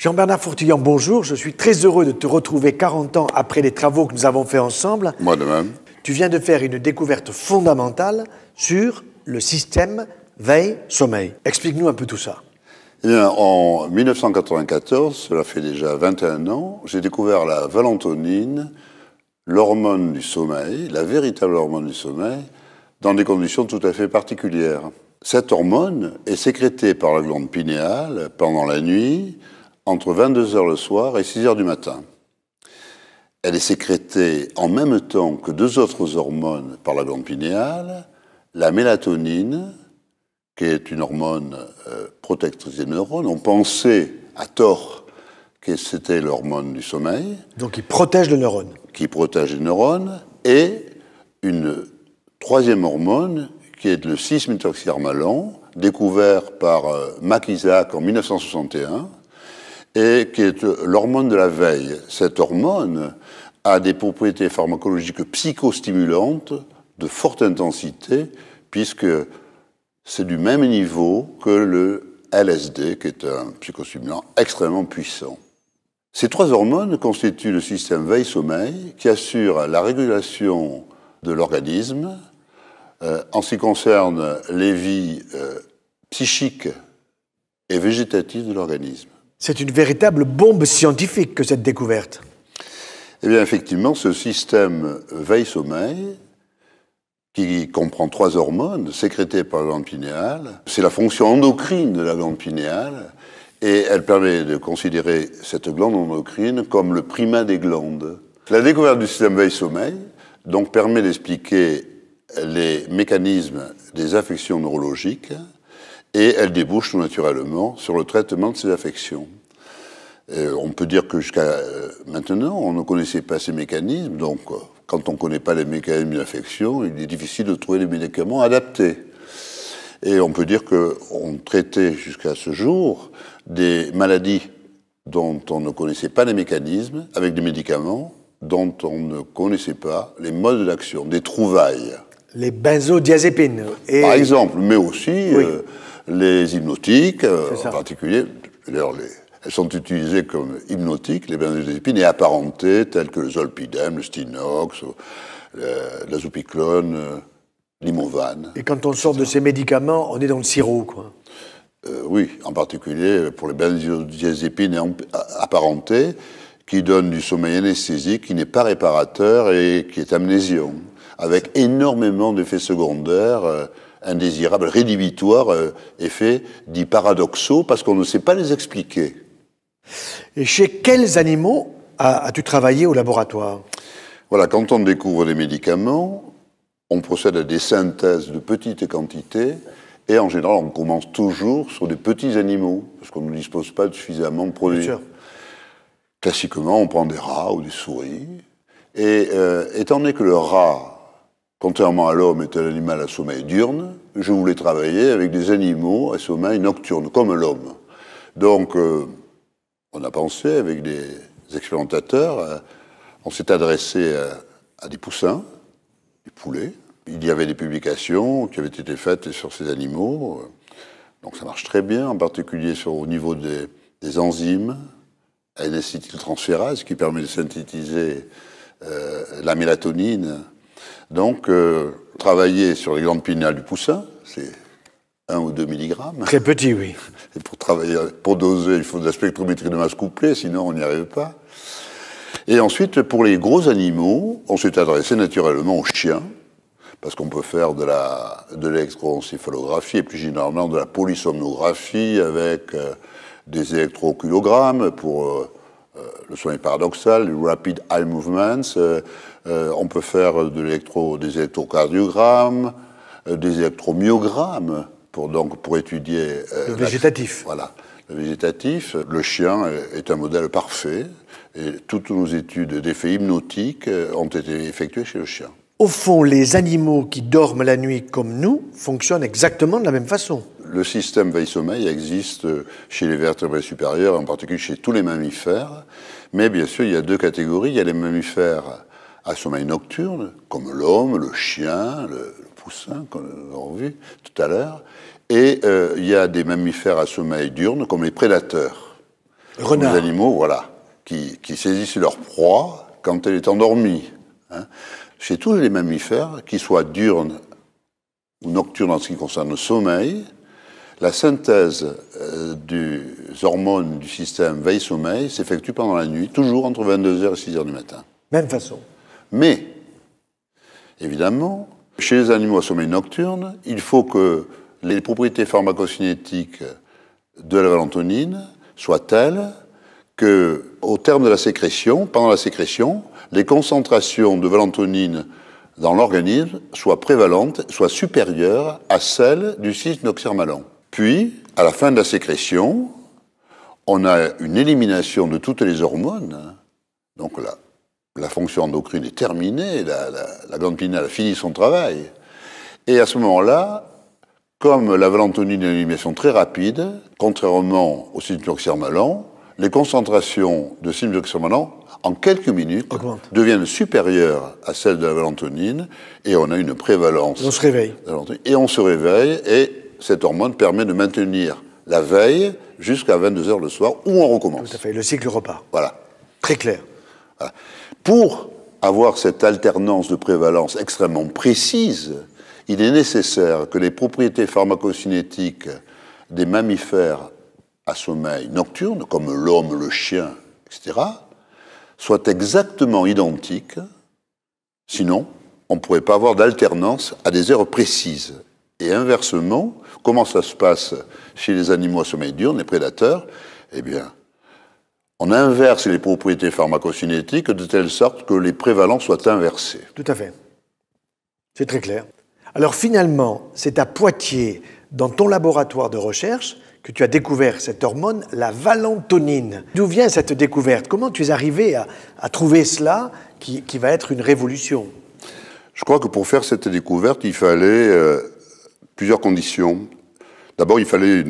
Jean-Bernard Fourtillon, bonjour. Je suis très heureux de te retrouver 40 ans après les travaux que nous avons faits ensemble. Moi de même. Tu viens de faire une découverte fondamentale sur le système veille-sommeil. Explique-nous un peu tout ça. Eh bien, en 1994, cela fait déjà 21 ans, j'ai découvert la valentonine, l'hormone du sommeil, la véritable hormone du sommeil, dans des conditions tout à fait particulières. Cette hormone est sécrétée par la glande pinéale pendant la nuit, entre 22h le soir et 6h du matin. Elle est sécrétée en même temps que deux autres hormones par la glande pinéale, la mélatonine, qui est une hormone protectrice des neurones. On pensait, à tort, que c'était l'hormone du sommeil. Donc il protège le neurone. Qui protège les neurones. Et une troisième hormone, qui est le 6-méthoxyharmalon, découvert par Mac-Isaac en 1961, et qui est l'hormone de la veille. Cette hormone a des propriétés pharmacologiques psychostimulantes de forte intensité, puisque c'est du même niveau que le LSD, qui est un psychostimulant extrêmement puissant. Ces trois hormones constituent le système veille-sommeil qui assure la régulation de l'organisme en ce qui concerne les vies psychiques et végétatives de l'organisme. C'est une véritable bombe scientifique que cette découverte. Eh bien, effectivement, ce système veille-sommeil, qui comprend trois hormones sécrétées par la glande pinéale, c'est la fonction endocrine de la glande pinéale, et elle permet de considérer cette glande endocrine comme le primat des glandes. La découverte du système veille-sommeil donc permet d'expliquer les mécanismes des affections neurologiques, et elle débouche tout naturellement sur le traitement de ces affections. On peut dire que jusqu'à maintenant, on ne connaissait pas ces mécanismes, donc quand on ne connaît pas les mécanismes d'affection, il est difficile de trouver les médicaments adaptés. Et on peut dire qu'on traitait jusqu'à ce jour des maladies dont on ne connaissait pas les mécanismes avec des médicaments dont on ne connaissait pas les modes d'action, des trouvailles. Les benzodiazépines. Par exemple, mais aussi les hypnotiques, en particulier. D'ailleurs, elles sont utilisées comme hypnotiques, les benzodiazépines, et apparentées, telles que le zolpidem, le Stinox, l'azopiclone, l'Imovane. Et quand on sort de ces médicaments, on est dans le sirop, quoi. Oui, en particulier pour les benzodiazépines apparentées, qui donnent du sommeil anesthésique, qui n'est pas réparateur et qui est amnésiant, avec énormément d'effets secondaires indésirables, rédhibitoires, effets dits paradoxaux, parce qu'on ne sait pas les expliquer. Et chez quels animaux as-tu travaillé au laboratoire ? Voilà, quand on découvre des médicaments, on procède à des synthèses de petites quantités, et en général, on commence toujours sur des petits animaux, parce qu'on ne dispose pas de suffisamment de produits. Bien sûr. Classiquement, on prend des rats ou des souris, et étant donné que le rat, contrairement à l'homme, est un animal à sommeil diurne, je voulais travailler avec des animaux à sommeil nocturne, comme l'homme. Donc, on a pensé, avec des expérimentateurs, on s'est adressé à des poussins, des poulets. Il y avait des publications qui avaient été faites sur ces animaux. Donc ça marche très bien, en particulier au niveau des enzymes, N-acétyltransférase, qui permet de synthétiser la mélatonine. Donc, travailler sur les glandes pinéales du poussin, c'est 1 ou 2 milligrammes. Très petit, oui. Et pour doser, il faut de la spectrométrie de masse couplée, sinon on n'y arrive pas. Et ensuite, pour les gros animaux, on s'est adressé naturellement aux chiens, parce qu'on peut faire de l'électroencéphalographie et plus généralement de la polysomnographie avec des électroculogrammes pour le sommeil paradoxal, les rapid eye movements. On peut faire des électrocardiogrammes, des électromyogrammes pour étudier le végétatif. Voilà, le végétatif. Le chien est un modèle parfait et toutes nos études d'effets hypnotiques ont été effectuées chez le chien. Au fond, les animaux qui dorment la nuit comme nous fonctionnent exactement de la même façon. Le système veille-sommeil existe chez les vertébrés supérieurs, en particulier chez tous les mammifères. Mais bien sûr, il y a deux catégories. Il y a les mammifères à sommeil nocturne, comme l'homme, le chien, le poussin, comme nous l'avons vu tout à l'heure. Et il y a des mammifères à sommeil diurne, comme les prédateurs. Renard. Les animaux, voilà, qui saisissent leur proie quand elle est endormie. Hein. Chez tous les mammifères, qu'ils soient diurnes ou nocturnes en ce qui concerne le sommeil, la synthèse des hormones du système veille-sommeil s'effectue pendant la nuit, toujours entre 22h et 6h du matin. Même façon. Mais, évidemment, chez les animaux à sommeil nocturne, il faut que les propriétés pharmacocinétiques de la valentonine soient telles qu'au terme de la sécrétion, pendant la sécrétion, les concentrations de valentonine dans l'organisme soient prévalentes, soient supérieures à celles du 6-noxirmalan. Puis, à la fin de la sécrétion, on a une élimination de toutes les hormones. Donc la fonction endocrine est terminée, la glande pinéale a fini son travail. Et à ce moment-là, comme la valentonine est une élimination très rapide, contrairement au 6-noxirmalan, les concentrations de 6-noxirmalan, en quelques minutes, deviennent supérieures à celles de la valentonine, et on a une prévalence. On se réveille. Et on se réveille, et cette hormone permet de maintenir la veille jusqu'à 22h le soir, où on recommence. Tout à fait, le cycle repart. Voilà. Très clair. Voilà. Pour avoir cette alternance de prévalence extrêmement précise, il est nécessaire que les propriétés pharmacocinétiques des mammifères à sommeil nocturne, comme l'homme, le chien, etc., soient exactement identiques. Sinon, on ne pourrait pas avoir d'alternance à des heures précises. Et inversement, comment ça se passe chez les animaux à sommeil diurne, les prédateurs? Eh bien, on inverse les propriétés pharmacocinétiques de telle sorte que les prévalences soient inversées. Tout à fait. C'est très clair. Alors finalement, c'est à Poitiers, dans ton laboratoire de recherche, que tu as découvert cette hormone, la valentonine. D'où vient cette découverte? Comment tu es arrivé à trouver cela qui va être une révolution? Je crois que pour faire cette découverte, il fallait plusieurs conditions. D'abord, il fallait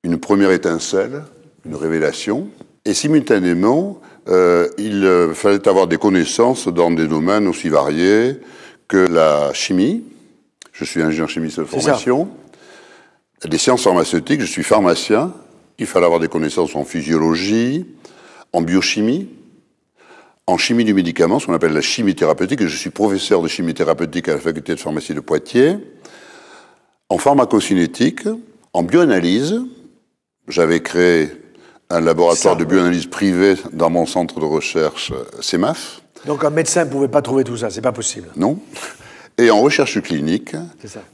une première étincelle, une révélation. Et simultanément, il fallait avoir des connaissances dans des domaines aussi variés que la chimie. Je suis ingénieur chimiste de formation. Des sciences pharmaceutiques, je suis pharmacien. Il fallait avoir des connaissances en physiologie, en biochimie, en chimie du médicament, ce qu'on appelle la chimie thérapeutique. Je suis professeur de chimie thérapeutique à la faculté de pharmacie de Poitiers. En pharmacocinétique, en bioanalyse. J'avais créé un laboratoire de bioanalyse privé dans mon centre de recherche CEMAF. Donc un médecin ne pouvait pas trouver tout ça, c'est pas possible. Non. Et en recherche clinique,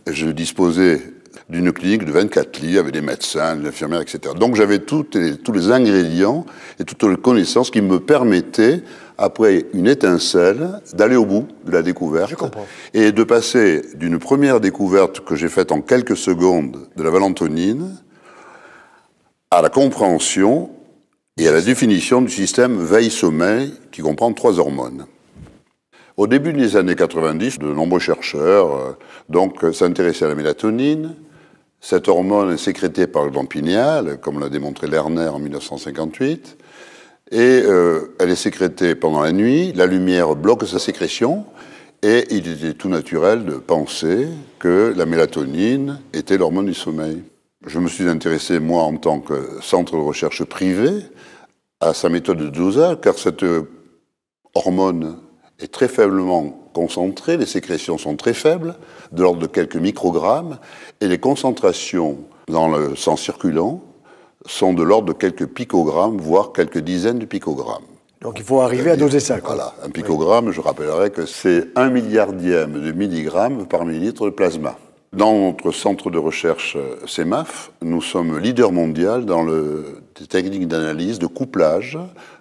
je disposais d'une clinique de 24 lits avec des médecins, des infirmières, etc. Donc j'avais tous les ingrédients et toutes les connaissances qui me permettaient, après une étincelle, d'aller au bout de la découverte. Je comprends. Et de passer d'une première découverte que j'ai faite en quelques secondes de la valentonine à la compréhension et à la définition du système veille-sommeil qui comprend 3 hormones. Au début des années 90, de nombreux chercheurs s'intéressaient à la mélatonine. Cette hormone est sécrétée par le gland pinéal, comme l'a démontré Lerner en 1958, et elle est sécrétée pendant la nuit. La lumière bloque sa sécrétion, et il était tout naturel de penser que la mélatonine était l'hormone du sommeil. Je me suis intéressé, moi, en tant que centre de recherche privé, à sa méthode de dosage, car cette hormone est très faiblement concentrée, les sécrétions sont très faibles, de l'ordre de quelques microgrammes, et les concentrations dans le sang circulant sont de l'ordre de quelques picogrammes, voire quelques dizaines de picogrammes. Donc il faut arriver à doser ça, quoi. Voilà, un picogramme, je rappellerai que c'est 1 milliardième de milligrammes par millilitre de plasma. Dans notre centre de recherche CEMAF, nous sommes leader mondial dans des techniques d'analyse de couplage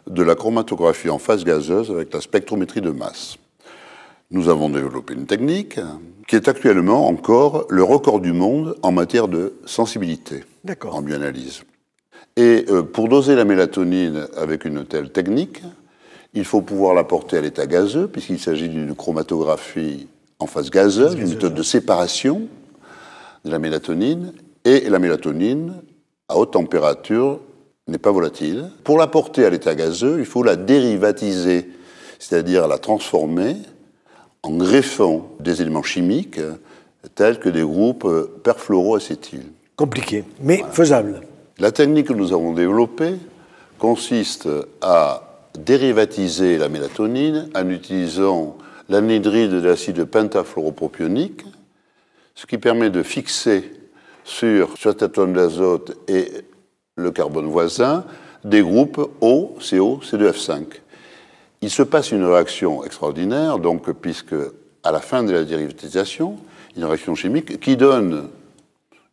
de la chromatographie en phase gazeuse avec la spectrométrie de masse. Nous avons développé une technique qui est actuellement encore le record du monde en matière de sensibilité en bioanalyse. Et pour doser la mélatonine avec une telle technique, il faut pouvoir la porter à l'état gazeux, puisqu'il s'agit d'une chromatographie en phase gazeuse, une méthode de séparation de la mélatonine. Et la mélatonine, à haute température, n'est pas volatile. Pour la porter à l'état gazeux, il faut la dérivatiser, c'est-à-dire la transformer en greffant des éléments chimiques tels que des groupes perfluoroacétyl. Compliqué, mais faisable. La technique que nous avons développée consiste à dérivatiser la mélatonine en utilisant l'anhydride de l'acide pentafluoropropionique, ce qui permet de fixer sur cet atome d'azote et le carbone voisin des groupes O, CO, C2F5. Il se passe une réaction extraordinaire, donc, puisque à la fin de la dérivatisation, une réaction chimique qui donne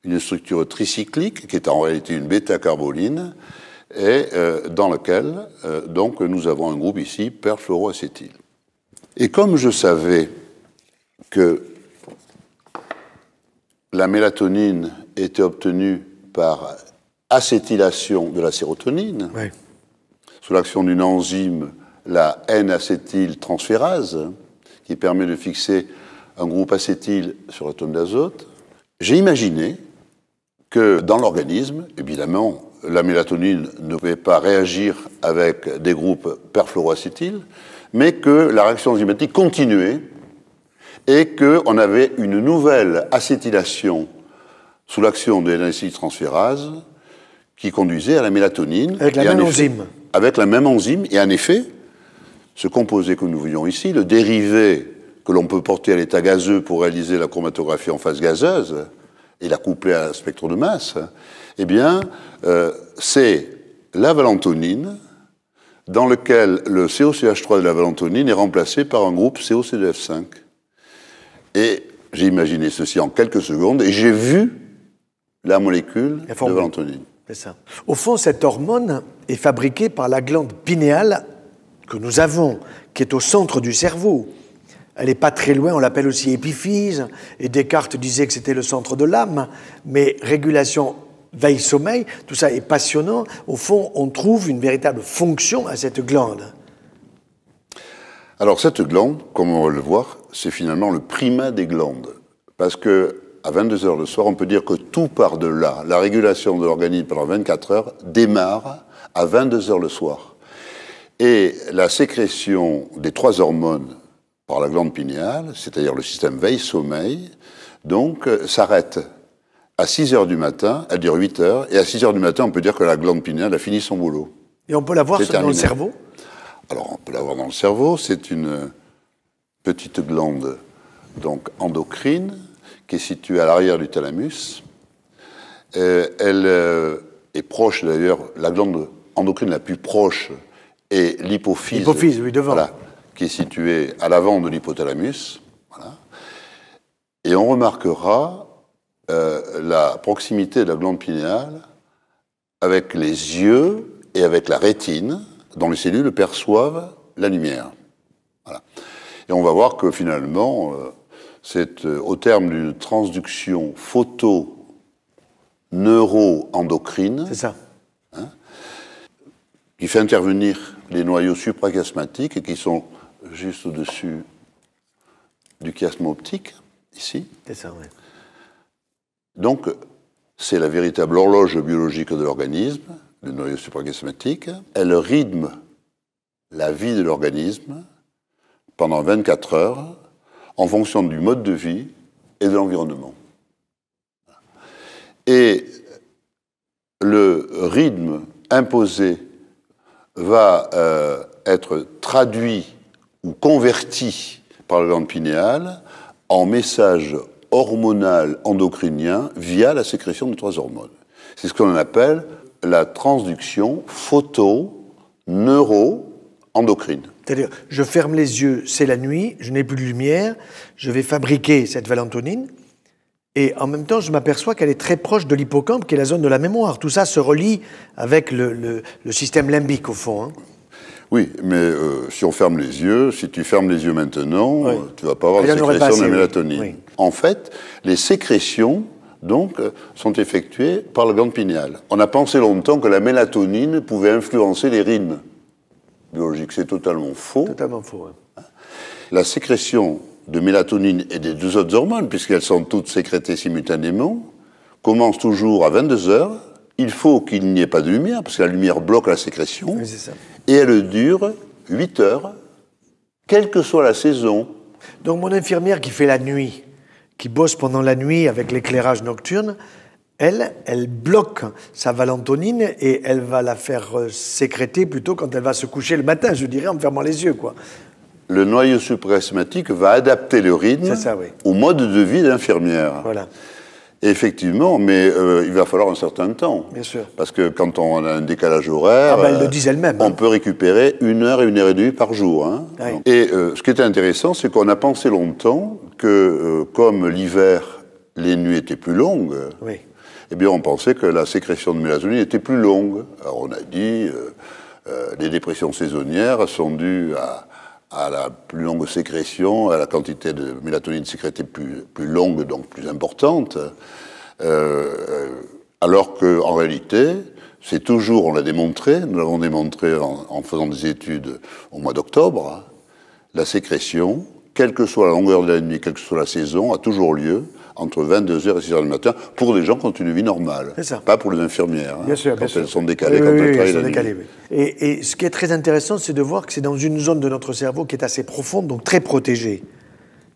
une structure tricyclique, qui est en réalité une bêta-carboline, et dans laquelle donc, nous avons un groupe ici, perfluoroacétyl. Et comme je savais que la mélatonine était obtenue par acétylation de la sérotonine, oui, sous l'action d'une enzyme, la N-acétyltransférase, qui permet de fixer un groupe acétyl sur l'atome d'azote, j'ai imaginé que dans l'organisme, évidemment, la mélatonine ne pouvait pas réagir avec des groupes perfluoroacétyl, mais que la réaction enzymatique continuait et qu'on avait une nouvelle acétylation sous l'action de N-acétyltransférase qui conduisait à la mélatonine. Avec la même enzyme. Avec la même enzyme. Et en effet, ce composé que nous voyons ici, le dérivé que l'on peut porter à l'état gazeux pour réaliser la chromatographie en phase gazeuse et la coupler à un spectre de masse, eh bien, c'est la valentonine dans lequel le COCH3 de la valentonine est remplacé par un groupe COCDF5. Et j'ai imaginé ceci en quelques secondes et j'ai vu la molécule de valentonine. C'est ça. Au fond, cette hormone est fabriquée par la glande pinéale que nous avons, qui est au centre du cerveau. Elle n'est pas très loin, on l'appelle aussi épiphyse, et Descartes disait que c'était le centre de l'âme, mais régulation veille-sommeil, tout ça est passionnant. Au fond, on trouve une véritable fonction à cette glande. Alors cette glande, comme on va le voir, c'est finalement le primat des glandes. Parce qu'à 22 heures le soir, on peut dire que tout part de là. La régulation de l'organisme pendant 24 heures démarre à 22 heures le soir. Et la sécrétion des 3 hormones par la glande pinéale, c'est-à-dire le système veille-sommeil, donc s'arrête à 6 heures du matin, elle dure 8 heures, et à 6 heures du matin, on peut dire que la glande pinéale a fini son boulot. Et on peut la voir dans le cerveau ? Alors, on peut la voir dans le cerveau. C'est une petite glande donc endocrine qui est située à l'arrière du thalamus. Elle est proche, d'ailleurs, la glande endocrine la plus proche est l'hypophyse. L'hypophyse, oui, devant. Voilà, qui est située à l'avant de l'hypothalamus. Voilà. Et on remarquera la proximité de la glande pinéale avec les yeux et avec la rétine, dont les cellules perçoivent la lumière. Voilà. Et on va voir que finalement, c'est au terme d'une transduction photo-neuro-endocrine, c'est ça, hein, qui fait intervenir les noyaux suprachiasmatiques et qui sont juste au-dessus du chiasme optique, ici. C'est ça, oui. Donc, c'est la véritable horloge biologique de l'organisme, le noyau suprachiasmatique. Elle rythme la vie de l'organisme pendant 24 heures en fonction du mode de vie et de l'environnement. Et le rythme imposé va être traduit ou converti par la glande pinéale en message hormonal endocrinien via la sécrétion de 3 hormones. C'est ce qu'on appelle la transduction photo-neuro-endocrine. C'est-à-dire, je ferme les yeux, c'est la nuit, je n'ai plus de lumière, je vais fabriquer cette valentonine, et en même temps, je m'aperçois qu'elle est très proche de l'hippocampe, qui est la zone de la mémoire. Tout ça se relie avec le système limbique, au fond. Hein. Oui, mais si on ferme les yeux, si tu fermes les yeux maintenant, oui, tu ne vas pas avoir de sécrétion de la mélatonine. Oui. En fait, les sécrétions, donc, sont effectuées par la glande pinéale. On a pensé longtemps que la mélatonine pouvait influencer les rythmes biologiques. C'est totalement faux. Totalement faux, oui. La sécrétion de mélatonine et des 2 autres hormones, puisqu'elles sont toutes sécrétées simultanément, commence toujours à 22 heures. Il faut qu'il n'y ait pas de lumière, parce que la lumière bloque la sécrétion. Oui, c'est ça. Et elle dure 8 heures, quelle que soit la saison. Donc mon infirmière qui fait la nuit, qui bosse pendant la nuit avec l'éclairage nocturne, elle bloque sa valentonine et elle va la faire sécréter plutôt quand elle va se coucher le matin, je dirais, en fermant les yeux, quoi. Le noyau suprachiasmatique va adapter le rythme au mode de vie de l'infirmière. Voilà. Et effectivement, mais il va falloir un certain temps. Bien sûr. Parce que quand on a un décalage horaire, elle le dit elle-même, on peut récupérer 1 heure et 1 heure et demie par jour. Hein. Oui. Et ce qui est intéressant, c'est qu'on a pensé longtemps que, comme l'hiver, les nuits étaient plus longues, oui. Eh bien, on pensait que la sécrétion de mélatonine était plus longue. Alors, on a dit les dépressions saisonnières sont dues à la plus longue sécrétion, à la quantité de mélatonine sécrétée plus longue, donc plus importante, alors qu'en réalité, c'est toujours, on l'a démontré, nous l'avons démontré en faisant des études au mois d'octobre, la sécrétion, quelle que soit la longueur de la nuit, quelle que soit la saison, a toujours lieu entre 22h et 6h du matin, pour des gens qui ont une vie normale. C'est ça. Pas pour les infirmières. Bien sûr, quand bien elles sûr. sont décalées, quand elles travaillent la nuit. Oui. Et ce qui est très intéressant, c'est de voir que c'est dans une zone de notre cerveau qui est assez profonde, donc très protégée.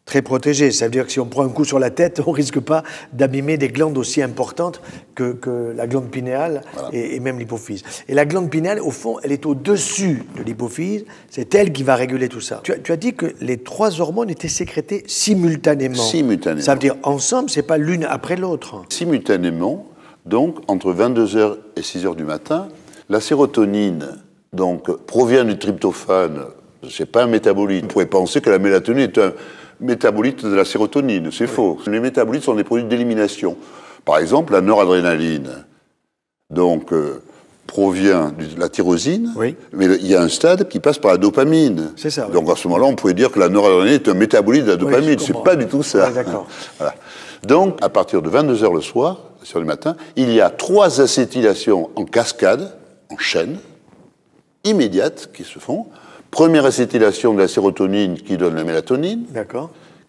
Très protégée. Ça veut dire que si on prend un coup sur la tête, on ne risque pas d'abîmer des glandes aussi importantes que la glande pinéale et même l'hypophyse. Et la glande pinéale, au fond, elle est au-dessus de l'hypophyse. C'est elle qui va réguler tout ça. Tu as dit que les 3 hormones étaient sécrétées simultanément. Simultanément. Ça veut dire ensemble, c'est pas l'une après l'autre. Simultanément, donc, entre 22h et 6h du matin, la sérotonine donc, provient du tryptophane. C'est pas un métabolite. On pourrait penser que la mélatonine est un métabolite de la sérotonine. C'est faux. Les métabolites sont des produits d'élimination. Par exemple, la noradrénaline, donc, provient de la tyrosine, mais il y a un stade qui passe par la dopamine. C'est ça. Donc, à ce moment-là, on pourrait dire que la noradrénaline est un métabolite de la dopamine. C'est pas du tout ça. D'accord. Voilà. Donc, à partir de 22h le soir, sur le matin, il y a 3 acétylations en cascade, en chaîne, immédiates, qui se font. Première acétylation de la sérotonine qui donne la mélatonine,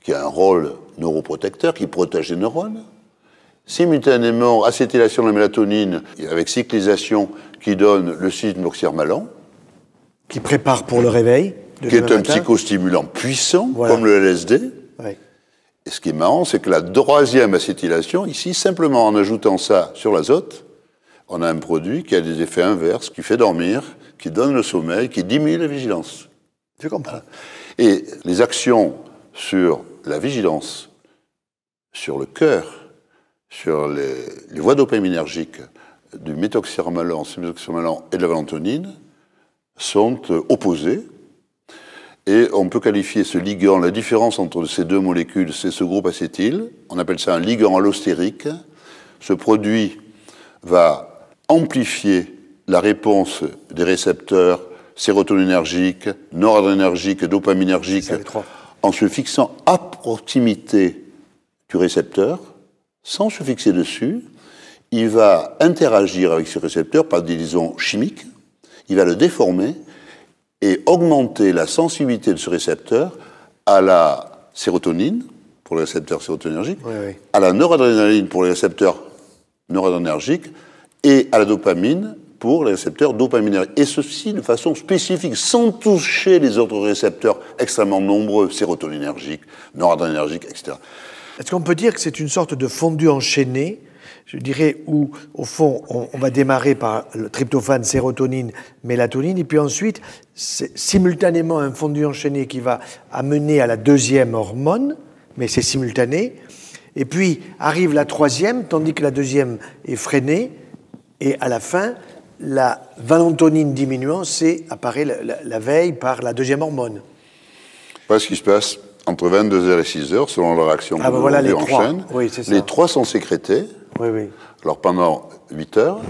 qui a un rôle neuroprotecteur, qui protège les neurones. Simultanément, acétylation de la mélatonine avec cyclisation qui donne le cinorexirmalan. Qui prépare pour le réveil. Qui est un psychostimulant puissant, comme le LSD. Oui. Et ce qui est marrant, c'est que la 3e acétylation, ici, simplement en ajoutant ça sur l'azote, on a un produit qui a des effets inverses, qui fait dormir, qui donne le sommeil, qui diminue la vigilance. Je comprends. Et les actions sur la vigilance, sur le cœur, sur les voies dopaminergiques du méthoxyrmalan, cimethoxyrmalan et de la valentonine sont opposées. Et on peut qualifier ce ligand, la différence entre ces 2 molécules, c'est ce groupe acétyl. On appelle ça un ligand allostérique. Ce produit va amplifier la réponse des récepteurs sérotoninergiques, noradrénergiques, dopaminergiques, en se fixant à proximité du récepteur, sans se fixer dessus. Il va interagir avec ce récepteur par des liaisons chimiques, il va le déformer et augmenter la sensibilité de ce récepteur à la sérotonine, pour les récepteurs sérotoninergiques, à la noradrénaline pour les récepteurs noradrénergiques, et à la dopamine pour les récepteurs dopaminergiques. Et ceci de façon spécifique, sans toucher les autres récepteurs extrêmement nombreux, sérotoninergiques, noradrénergiques, etc. Est-ce qu'on peut dire que c'est une sorte de fondu enchaîné, je dirais, où, au fond, on va démarrer par le tryptophane, sérotonine, mélatonine, et puis ensuite, c'est simultanément un fondu enchaîné qui va amener à la 2e hormone, mais c'est simultané, et puis arrive la 3e, tandis que la 2e est freinée, et à la fin, la valentonine diminuant, apparaît la veille par la 2e hormone. Voilà ce qui se passe entre 22h et 6h, selon leur action que voilà les 3. Chaîne. Oui, c'est ça. Les 3 sont sécrétés. Oui. Alors pendant 8 heures,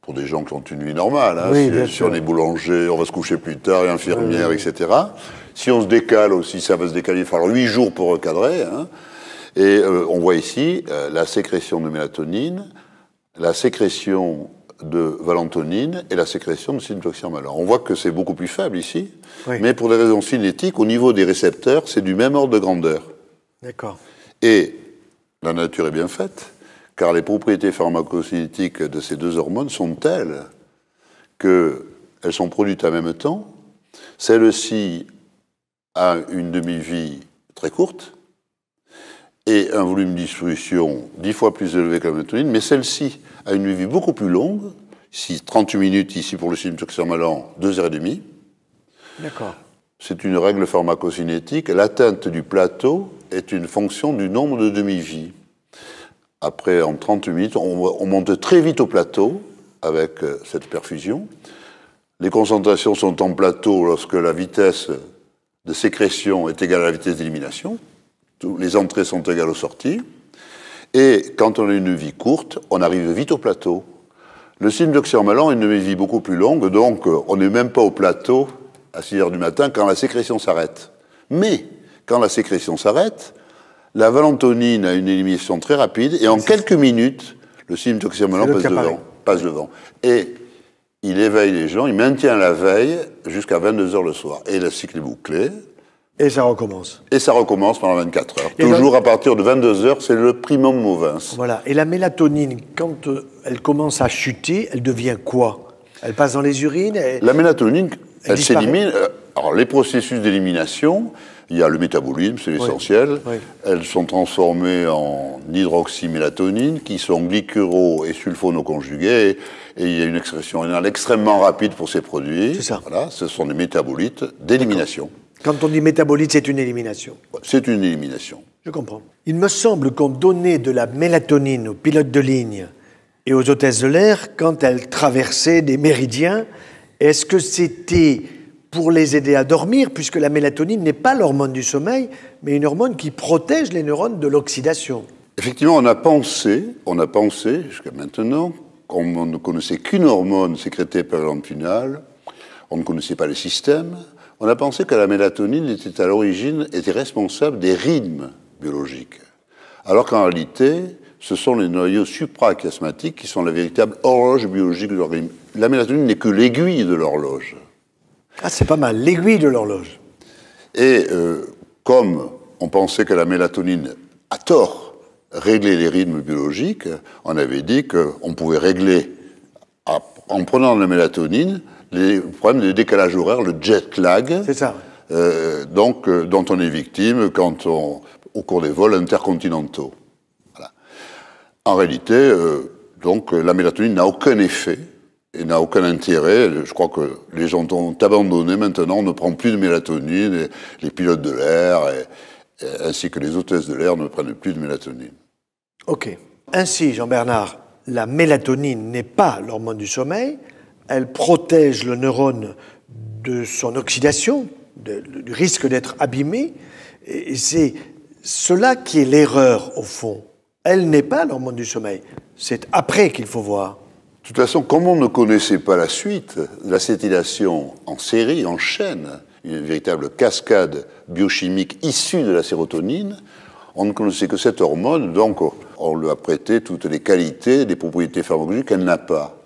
pour des gens qui ont une vie normale, hein, si on est boulanger, on va se coucher plus tard, et infirmière, etc. Si on se décale aussi, ça va se décaler, il va falloir 8 jours pour recadrer. Hein. Et on voit ici la sécrétion de mélatonine, la sécrétion de valentonine et la sécrétion de cimethoxyrmalan. On voit que c'est beaucoup plus faible ici, mais pour des raisons cinétiques, au niveau des récepteurs, c'est du même ordre de grandeur. D'accord. Et la nature est bien faite, car les propriétés pharmacocinétiques de ces 2 hormones sont telles qu'elles sont produites en même temps. Celle-ci a une demi-vie très courte, et un volume de distribution 10 fois plus élevé que la mélatonine, mais celle-ci a une vie beaucoup plus longue, ici 38 minutes, ici pour le cycloxermalan 2h30. D'accord. C'est une règle pharmacocinétique. L'atteinte du plateau est une fonction du nombre de demi-vies. Après, en 30 minutes, on monte très vite au plateau avec cette perfusion. Les concentrations sont en plateau lorsque la vitesse de sécrétion est égale à la vitesse d'élimination. Les entrées sont égales aux sorties. Et quand on a une vie courte, on arrive vite au plateau. Le cycloxermalan a une vie beaucoup plus longue, donc on n'est même pas au plateau à 6 heures du matin quand la sécrétion s'arrête. Mais quand la sécrétion s'arrête, la valentonine a une élimination très rapide et en quelques minutes, le cycloxermalan passe devant. Et il éveille les gens, il maintient la veille jusqu'à 22 heures le soir. Et le cycle est bouclé. Et ça recommence. Et ça recommence pendant 24 heures. Toujours à partir de 22 heures, c'est le primum movens. Voilà. Et la mélatonine, quand elle commence à chuter, elle devient quoi? Elle passe dans les urines? La mélatonine, elle s'élimine. Alors, les processus d'élimination, il y a le métabolisme, c'est l'essentiel. Oui. Elles sont transformées en hydroxymélatonine, qui sont glycuro- et sulfonoconjuguées. Et il y a une excrétion rénale extrêmement rapide pour ces produits. C'est ça. Voilà, ce sont des métabolites d'élimination. Quand on dit métabolite, c'est une élimination. C'est une élimination. Je comprends. Il me semble qu'on donnait de la mélatonine aux pilotes de ligne et aux hôtesses de l'air quand elles traversaient des méridiens. Est-ce que c'était pour les aider à dormir, puisque la mélatonine n'est pas l'hormone du sommeil, mais une hormone qui protège les neurones de l'oxydation? Effectivement, on a pensé jusqu'à maintenant qu'on ne connaissait qu'une hormone sécrétée par la glande pinéale, on ne connaissait pas le système. On a pensé que la mélatonine était à l'origine, était responsable des rythmes biologiques. Alors qu'en réalité, ce sont les noyaux suprachiasmatiques qui sont la véritable horloge biologique de l'organisme. La mélatonine n'est que l'aiguille de l'horloge. Ah, c'est pas mal, l'aiguille de l'horloge. Et comme on pensait que la mélatonine, à tort, réglait les rythmes biologiques, on avait dit qu'on pouvait régler, en prenant de la mélatonine, les problèmes de décalage horaire, le jet lag, c'est ça. dont on est victime au cours des vols intercontinentaux. Voilà. En réalité, donc, la mélatonine n'a aucun effet et n'a aucun intérêt. Je crois que les gens ont abandonné maintenant, on ne prend plus de mélatonine, et les pilotes de l'air ainsi que les hôtesses de l'air ne prennent plus de mélatonine. Ok. Ainsi, Jean-Bernard, la mélatonine n'est pas l'hormone du sommeil. Elle protège le neurone de son oxydation, du risque d'être abîmé. Et c'est cela qui est l'erreur, au fond. Elle n'est pas l'hormone du sommeil. C'est après qu'il faut voir. De toute façon, comme on ne connaissait pas la suite, l'acétylation en série, en chaîne, une véritable cascade biochimique issue de la sérotonine, on ne connaissait que cette hormone, donc on lui a prêté toutes les qualités, les propriétés pharmacologiques qu'elle n'a pas.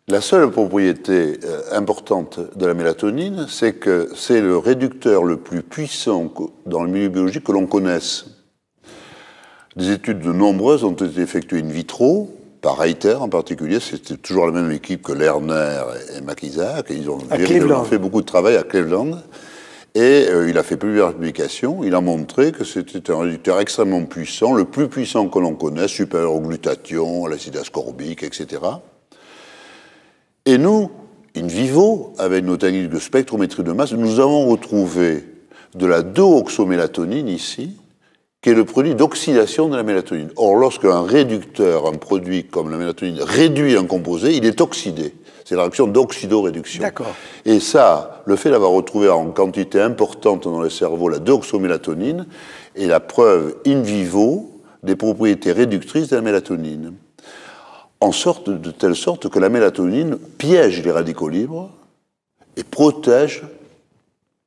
La seule propriété importante de la mélatonine, c'est que c'est le réducteur le plus puissant dans le milieu biologique que l'on connaisse. Des études nombreuses ont été effectuées in vitro, par Reiter en particulier, c'était toujours la même équipe que Lerner et McIsaac, et ils ont fait beaucoup de travail à Cleveland, et il a fait plusieurs publications, il a montré que c'était un réducteur extrêmement puissant, le plus puissant que l'on connaisse, supérieur au glutathion, à l'acide ascorbique, etc. Et nous, in vivo, avec nos techniques de spectrométrie de masse, nous avons retrouvé de la 2-oxomélatonine ici, qui est le produit d'oxydation de la mélatonine. Or, lorsqu'un réducteur, un produit comme la mélatonine, réduit un composé, il est oxydé. C'est la réaction d'oxydoréduction. D'accord. Et ça, le fait d'avoir retrouvé en quantité importante dans le cerveau la 2-oxomélatonine est la preuve in vivo des propriétés réductrices de la mélatonine. De telle sorte que la mélatonine piège les radicaux libres et protège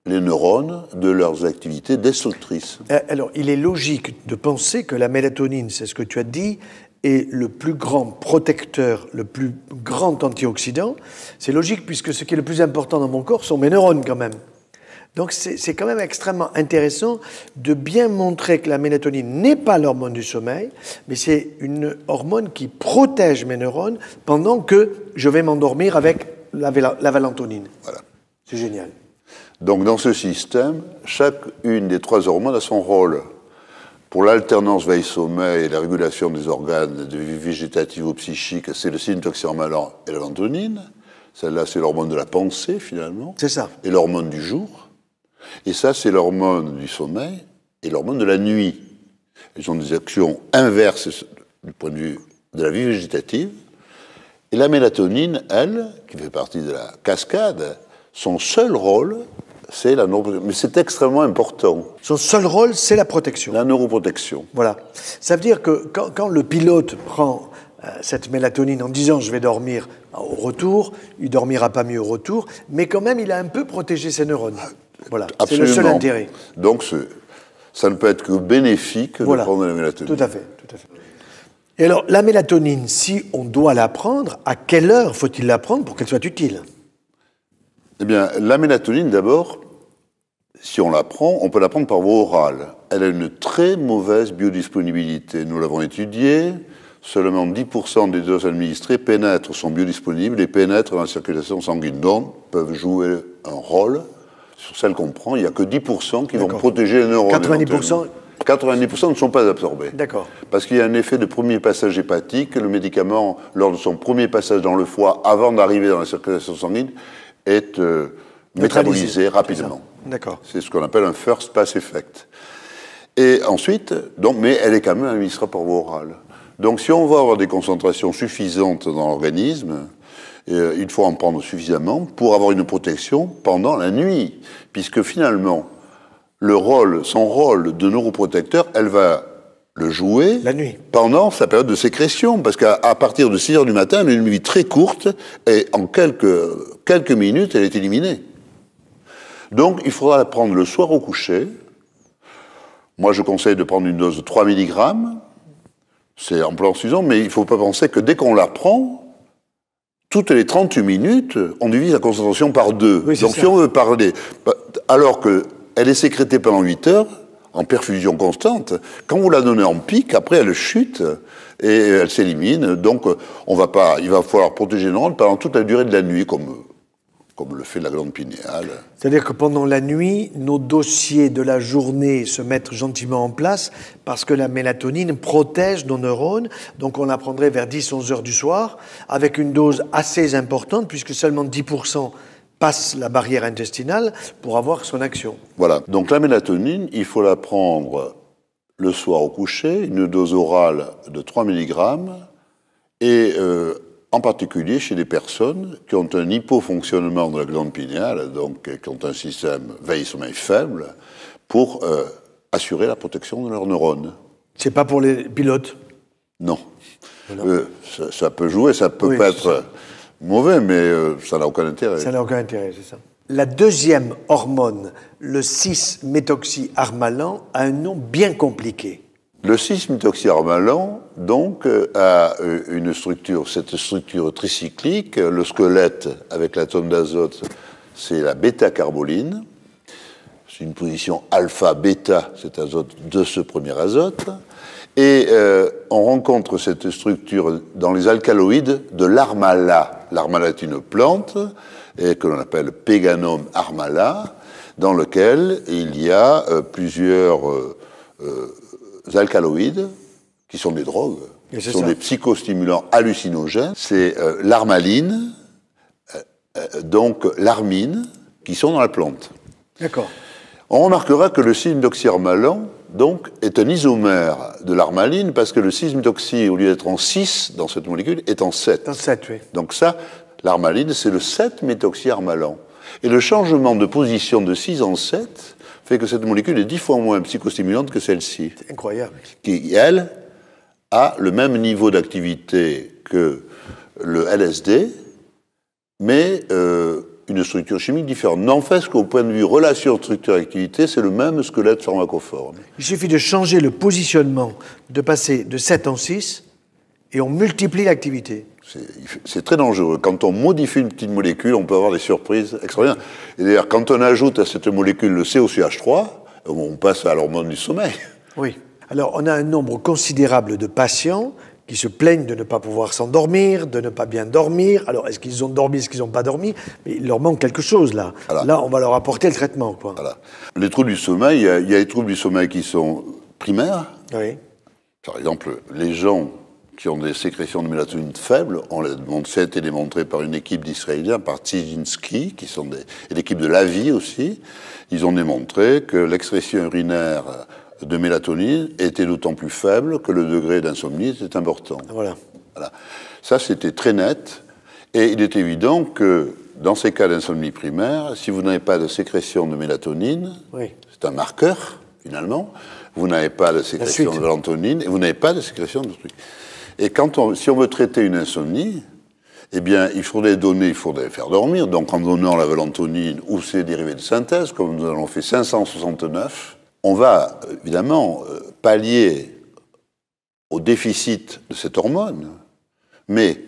les neurones de leurs activités destructrices. Alors, il est logique de penser que la mélatonine, c'est ce que tu as dit, est le plus grand protecteur, le plus grand antioxydant. C'est logique puisque ce qui est le plus important dans mon corps sont mes neurones quand même. Donc c'est quand même extrêmement intéressant de bien montrer que la mélatonine n'est pas l'hormone du sommeil, mais c'est une hormone qui protège mes neurones pendant que je vais m'endormir avec la valentonine. Voilà. C'est génial. Donc dans ce système, chacune des 3 hormones a son rôle. Pour l'alternance veille-sommeil et la régulation des organes de vie végétative ou psychique, c'est le syntoxyrmalan et la lantonine. Celle-là, c'est l'hormone de la pensée, finalement. C'est ça. Et l'hormone du jour. Et ça, c'est l'hormone du sommeil et l'hormone de la nuit. Ils ont des actions inverses du point de vue de la vie végétative. Et la mélatonine, elle, qui fait partie de la cascade, son seul rôle, c'est la neuroprotection. Mais c'est extrêmement important. Son seul rôle, c'est la protection. La neuroprotection. Voilà. Ça veut dire que quand le pilote prend cette mélatonine en disant « je vais dormir au retour », il ne dormira pas mieux au retour, mais quand même, il a un peu protégé ses neurones. Voilà. C'est le seul intérêt. Donc, ça ne peut être que bénéfique de prendre la mélatonine. Tout à fait, tout à fait. Et alors, la mélatonine, si on doit la prendre, à quelle heure faut-il la prendre pour qu'elle soit utile? Eh bien, la mélatonine, d'abord, si on la prend, on peut la prendre par voie orale. Elle a une très mauvaise biodisponibilité. Nous l'avons étudié. Seulement 10% des doses administrées sont biodisponibles et pénètrent dans la circulation sanguine. Donc, peuvent jouer un rôle. Sur celles qu'on prend, il n'y a que 10% qui vont protéger les neurones. 90% ne sont pas absorbés. D'accord. Parce qu'il y a un effet de premier passage hépatique. Le médicament, lors de son premier passage dans le foie, avant d'arriver dans la circulation sanguine, est métabolisé rapidement. D'accord. C'est ce qu'on appelle un first pass effect. Et ensuite, mais elle est quand même administrée par voie orale. Donc si on veut avoir des concentrations suffisantes dans l'organisme, il faut en prendre suffisamment pour avoir une protection pendant la nuit. Puisque finalement, son rôle de neuroprotecteur, elle va le jouer la nuit, pendant sa période de sécrétion. Parce qu'à partir de 6 heures du matin, elle a une nuit très courte et en quelques minutes, elle est éliminée. Donc il faudra la prendre le soir au coucher. Moi, je conseille de prendre une dose de 3 mg. C'est en plan suffisant, mais il ne faut pas penser que dès qu'on la prend, toutes les 38 minutes, on divise la concentration par 2. Oui, donc si on veut parler, alors qu'elle est sécrétée pendant 8 heures, en perfusion constante, quand vous la donnez en pic, après elle chute et elle s'élimine. Donc il va falloir protéger les neurones pendant toute la durée de la nuit, comme le fait la glande pinéale. C'est-à-dire que pendant la nuit, nos dossiers de la journée se mettent gentiment en place parce que la mélatonine protège nos neurones. Donc on la prendrait vers 10-11 heures du soir avec une dose assez importante puisque seulement 10% passe la barrière intestinale pour avoir son action. Voilà. Donc la mélatonine, il faut la prendre le soir au coucher, une dose orale de 3 mg et en particulier chez les personnes qui ont un hypofonctionnement de la glande pinéale, donc qui ont un système veille-sommeil faible, pour assurer la protection de leurs neurones. C'est pas pour les pilotes? Non. Ça peut jouer, ça peut pas être mauvais, mais ça n'a aucun intérêt. Ça n'a aucun intérêt, c'est ça. La deuxième hormone, le 6-méthoxyharmalan, a un nom bien compliqué. Le 6-méthoxyharmalan, donc, a cette structure tricyclique. Le squelette, avec l'atome d'azote, c'est la bêta-carboline. C'est une position alpha-bêta, cet azote, de ce premier azote. Et on rencontre cette structure dans les alcaloïdes de l'armala. L'armala est une plante que l'on appelle Peganum armala, dans lequel il y a plusieurs alcaloïdes qui sont des drogues, qui sont des psychostimulants hallucinogènes. C'est l'armaline, donc l'armine, qui sont dans la plante. D'accord. On remarquera que le 6-méthoxyharmalan, donc, est un isomère de l'armaline, parce que le 6-méthoxy, au lieu d'être en 6 dans cette molécule, est en 7. En 7, oui. Donc ça, l'armaline, c'est le 7-méthoxyharmalan. Et le changement de position de 6 en 7 fait que cette molécule est 10 fois moins psychostimulante que celle-ci. C'est incroyable. Qui, elle, a le même niveau d'activité que le LSD, mais une structure chimique différente. N'empêche qu'au point de vue relation structure-activité, c'est le même squelette pharmacophore. Il suffit de changer le positionnement, de passer de 7 en 6, et on multiplie l'activité. C'est très dangereux. Quand on modifie une petite molécule, on peut avoir des surprises extraordinaires. Et d'ailleurs, quand on ajoute à cette molécule le COCH3, on passe à l'hormone du sommeil. Oui. Alors, on a un nombre considérable de patients qui se plaignent de ne pas pouvoir s'endormir, de ne pas bien dormir. Alors, est-ce qu'ils ont dormi, est-ce qu'ils n'ont pas dormi? Mais il leur manque quelque chose, là. Voilà. Là, on va leur apporter le traitement, quoi. Voilà. Les troubles du sommeil, il y a les troubles du sommeil qui sont primaires, Oui. Par exemple, les gens qui ont des sécrétions de mélatonine faibles, ça a été démontré par une équipe d'Israéliens, par Tijinski, et l'équipe de Lavie aussi, ils ont démontré que l'expression urinaire de mélatonine était d'autant plus faible que le degré d'insomnie était important. Voilà. Voilà. Ça, c'était très net. Et il est évident que dans ces cas d'insomnie primaire, si vous n'avez pas de sécrétion de mélatonine, oui. c'est un marqueur, finalement, vous n'avez pas de sécrétion de mélatonine et vous n'avez pas de sécrétion de trucs. Et si on veut traiter une insomnie, eh bien, il faudrait faire dormir, donc en donnant la mélatonine ou ses dérivés de synthèse, comme nous en avons fait 569, on va évidemment pallier au déficit de cette hormone, mais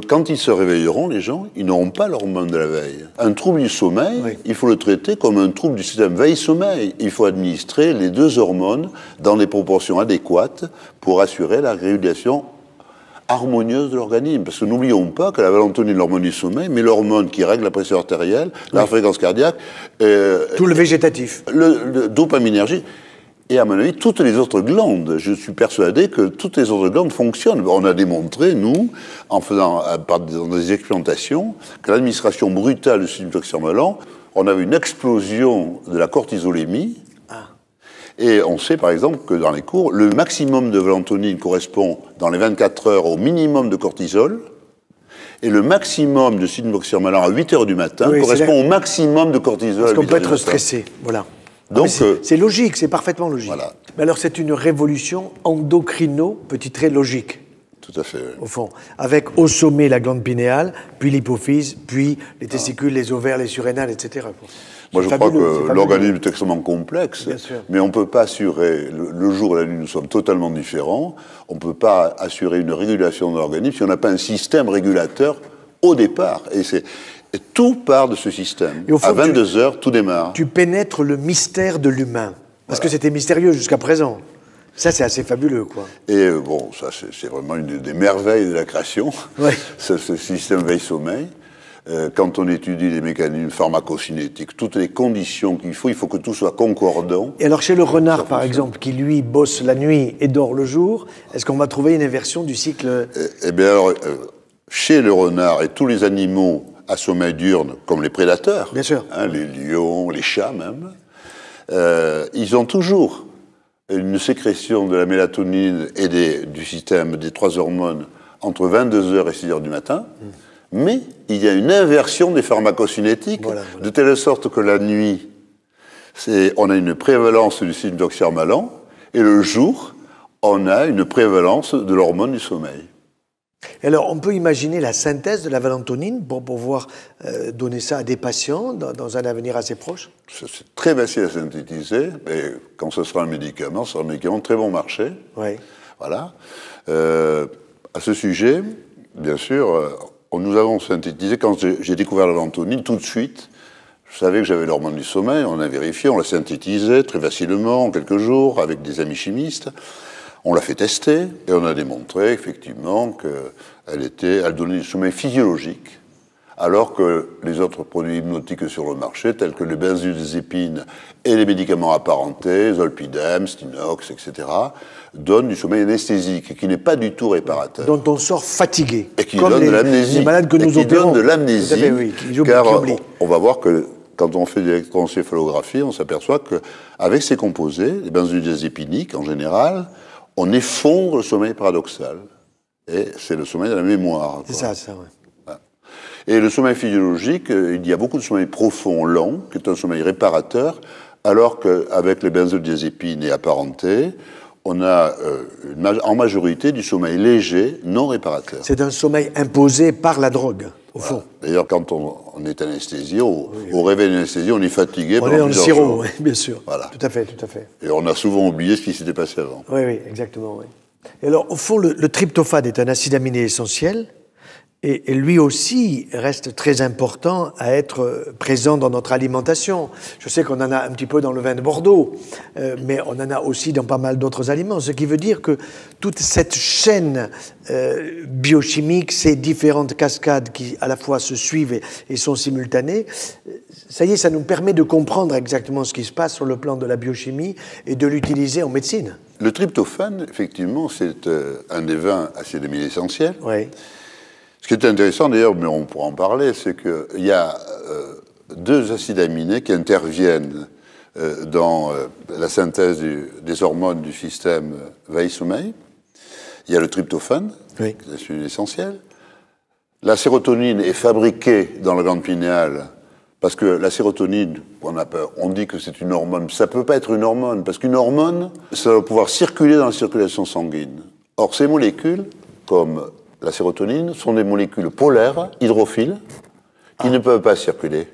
quand ils se réveilleront, les gens, ils n'auront pas l'hormone de la veille. Un trouble du sommeil, oui. Il faut le traiter comme un trouble du système veille-sommeil. Il faut administrer les deux hormones dans des proportions adéquates pour assurer la régulation harmonieuse de l'organisme. Parce que n'oublions pas que la mélatonine, l'hormone du sommeil, mais l'hormone qui règle la pression artérielle, oui. La fréquence cardiaque... tout le végétatif. Le dopaminergie. Et à mon avis, toutes les autres glandes, je suis persuadé que toutes les autres glandes fonctionnent. On a démontré, nous, dans des expérimentations, que l'administration brutale de cimethoxamélan, on avait une explosion de la cortisolémie. Ah. Et on sait, par exemple, que dans les cours, le maximum de mélatonine correspond, dans les 24 heures, au minimum de cortisol. Et le maximum de cimethoxamélan à 8 heures du matin correspond au maximum de cortisol. Parce qu'on peut être stressé, voilà. Donc, c'est logique, c'est parfaitement logique. Voilà. Mais alors, c'est une révolution endocrino, petit trait logique. Tout à fait. Oui. Au fond, avec au sommet la glande pinéale, puis l'hypophyse, puis les testicules, les ovaires, les surrénales, etc. Moi, je crois que l'organisme est extrêmement complexe, mais on ne peut pas assurer, le jour et la nuit, nous sommes totalement différents, on ne peut pas assurer une régulation de l'organisme si on n'a pas un système régulateur au départ. Et tout part de ce système. À 22 heures, tout démarre. Tu pénètres le mystère de l'humain. Parce que c'était mystérieux jusqu'à présent. Ça, c'est assez fabuleux, quoi. Et bon, ça, c'est vraiment une des merveilles de la création, ce système veille-sommeil. Quand on étudie les mécanismes pharmacocinétiques, toutes les conditions qu'il faut que tout soit concordant. Et alors, chez le renard, par exemple, qui, lui, bosse la nuit et dort le jour, est-ce qu'on va trouver une inversion du cycle? Eh bien, alors, chez le renard et tous les animaux à sommeil diurne, comme les prédateurs, bien sûr, les lions, les chats même, ils ont toujours une sécrétion de la mélatonine et du système des trois hormones entre 22h et 6h du matin, mais il y a une inversion des pharmacocinétiques, de telle sorte que la nuit, on a une prévalence du cimethoxamélan, et le jour, on a une prévalence de l'hormone du sommeil. Et alors, on peut imaginer la synthèse de la mélatonine pour pouvoir donner ça à des patients dans un avenir assez proche? C'est très facile à synthétiser, et quand ce sera un médicament, ce sera un médicament de très bon marché. Oui. Voilà. À ce sujet, bien sûr, nous avons synthétisé, quand j'ai découvert la mélatonine, tout de suite, je savais que j'avais l'hormone du sommeil, on a vérifié, on l'a synthétisé très facilement, en quelques jours, avec des amis chimistes. On l'a fait tester et on a démontré effectivement qu'elle donnait du sommeil physiologique, alors que les autres produits hypnotiques sur le marché, tels que les benzodiazépines et les médicaments apparentés, Zolpidem, Stinox, etc., donnent du sommeil anesthésique, qui n'est pas du tout réparateur. Dont on sort fatigué. Et qui donne de l'amnésie. Les malades que nous opérons. Donne de l'amnésie, oui, car on va voir que quand on fait de l'électroencéphalographie, on s'aperçoit qu'avec ces composés, les benzodiazépiniques en général, on effondre le sommeil paradoxal. Et c'est le sommeil de la mémoire. C'est ça, ouais. Voilà. Et le sommeil physiologique, il y a beaucoup de sommeil profond, lent, qui est un sommeil réparateur, alors qu'avec les benzodiazépines et apparentés, on a en majorité du sommeil léger, non réparateur. C'est un sommeil imposé par la drogue, au fond. D'ailleurs, quand on est anesthésié, au réveil d'anesthésie, on est fatigué. On est dans le sirop, oui, bien sûr. Voilà. Tout à fait, tout à fait. Et on a souvent oublié ce qui s'était passé avant. Oui, exactement. Oui. Et alors, au fond, le tryptophane est un acide aminé essentiel Et lui aussi reste très important à être présent dans notre alimentation. Je sais qu'on en a un petit peu dans le vin de Bordeaux, mais on en a aussi dans pas mal d'autres aliments. Ce qui veut dire que toute cette chaîne biochimique, ces différentes cascades qui à la fois se suivent et sont simultanées, ça y est, ça nous permet de comprendre exactement ce qui se passe sur le plan de la biochimie et de l'utiliser en médecine. Le tryptophane, effectivement, c'est un des vins acides aminés essentiels. Oui. Ce qui est intéressant d'ailleurs, mais on pourra en parler, c'est qu'il y a deux acides aminés qui interviennent dans la synthèse des hormones du système veille-sommeil. Il y a le tryptophane, oui, qui est l'acide aminé essentiel. La sérotonine est fabriquée dans la glande pinéale parce que la sérotonine, on dit que c'est une hormone. Ça ne peut pas être une hormone, parce qu'une hormone, ça doit pouvoir circuler dans la circulation sanguine. Or, ces molécules, comme la sérotonine, sont des molécules polaires, hydrophiles, qui ne peuvent pas circuler.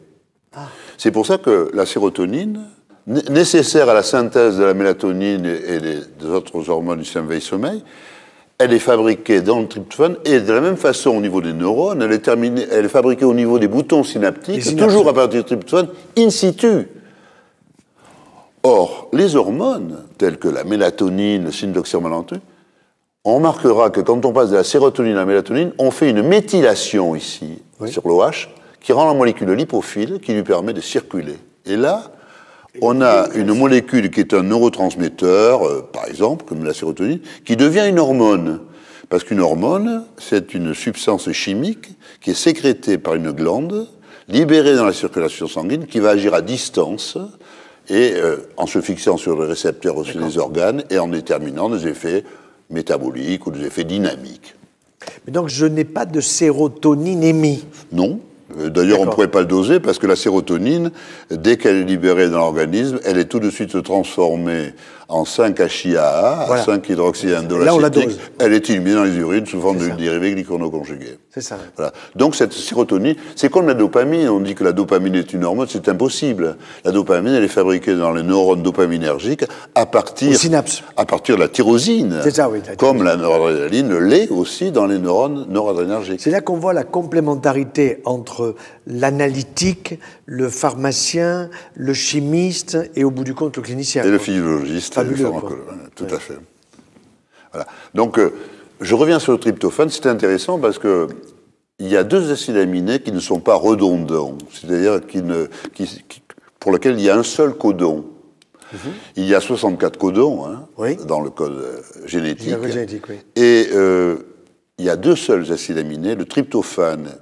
C'est pour ça que la sérotonine, nécessaire à la synthèse de la mélatonine et des autres hormones du système veille-sommeil, elle est fabriquée dans le tryptophane, et de la même façon au niveau des neurones, elle est fabriquée au niveau des boutons synaptiques, toujours à partir du tryptophane, in situ. Or, les hormones, telles que la mélatonine, le syndoxyrmalantine, on remarquera que quand on passe de la sérotonine à la mélatonine, on fait une méthylation ici, oui, sur l'OH, qui rend la molécule lipophile, qui lui permet de circuler. Et là, on a une molécule qui est un neurotransmetteur, par exemple, comme la sérotonine, qui devient une hormone. Parce qu'une hormone, c'est une substance chimique qui est sécrétée par une glande, libérée dans la circulation sanguine, qui va agir à distance, et en se fixant sur le récepteur aussi des organes, et en déterminant des effets métaboliques ou des effets dynamiques. Mais donc je n'ai pas de sérotoninémie. Non. D'ailleurs, on ne pourrait pas le doser parce que la sérotonine, dès qu'elle est libérée dans l'organisme, elle est tout de suite transformée en 5-HIAA, voilà, 5-hydroxyindolacétique. Elle est éliminée dans les urines sous forme de dérivés glyconoconjugués. C'est ça. Voilà. Donc cette sérotonine, c'est comme la dopamine. On dit que la dopamine est une hormone, c'est impossible. La dopamine, elle est fabriquée dans les neurones dopaminergiques à partir de la tyrosine. C'est ça, oui. Comme la noradrénaline l'est aussi dans les neurones noradrénergiques. C'est là qu'on voit la complémentarité entre l'analytique, le pharmacien, le chimiste et au bout du compte le clinicien. Et le physiologiste. Fabuleux, tout à fait. Voilà. Donc, je reviens sur le tryptophane. C'est intéressant parce que il y a deux acides aminés qui ne sont pas redondants, c'est-à-dire pour lesquels il y a un seul codon. Il y a 64 codons oui, dans le code génétique. Oui. Et il y a deux seuls acides aminés, le tryptophane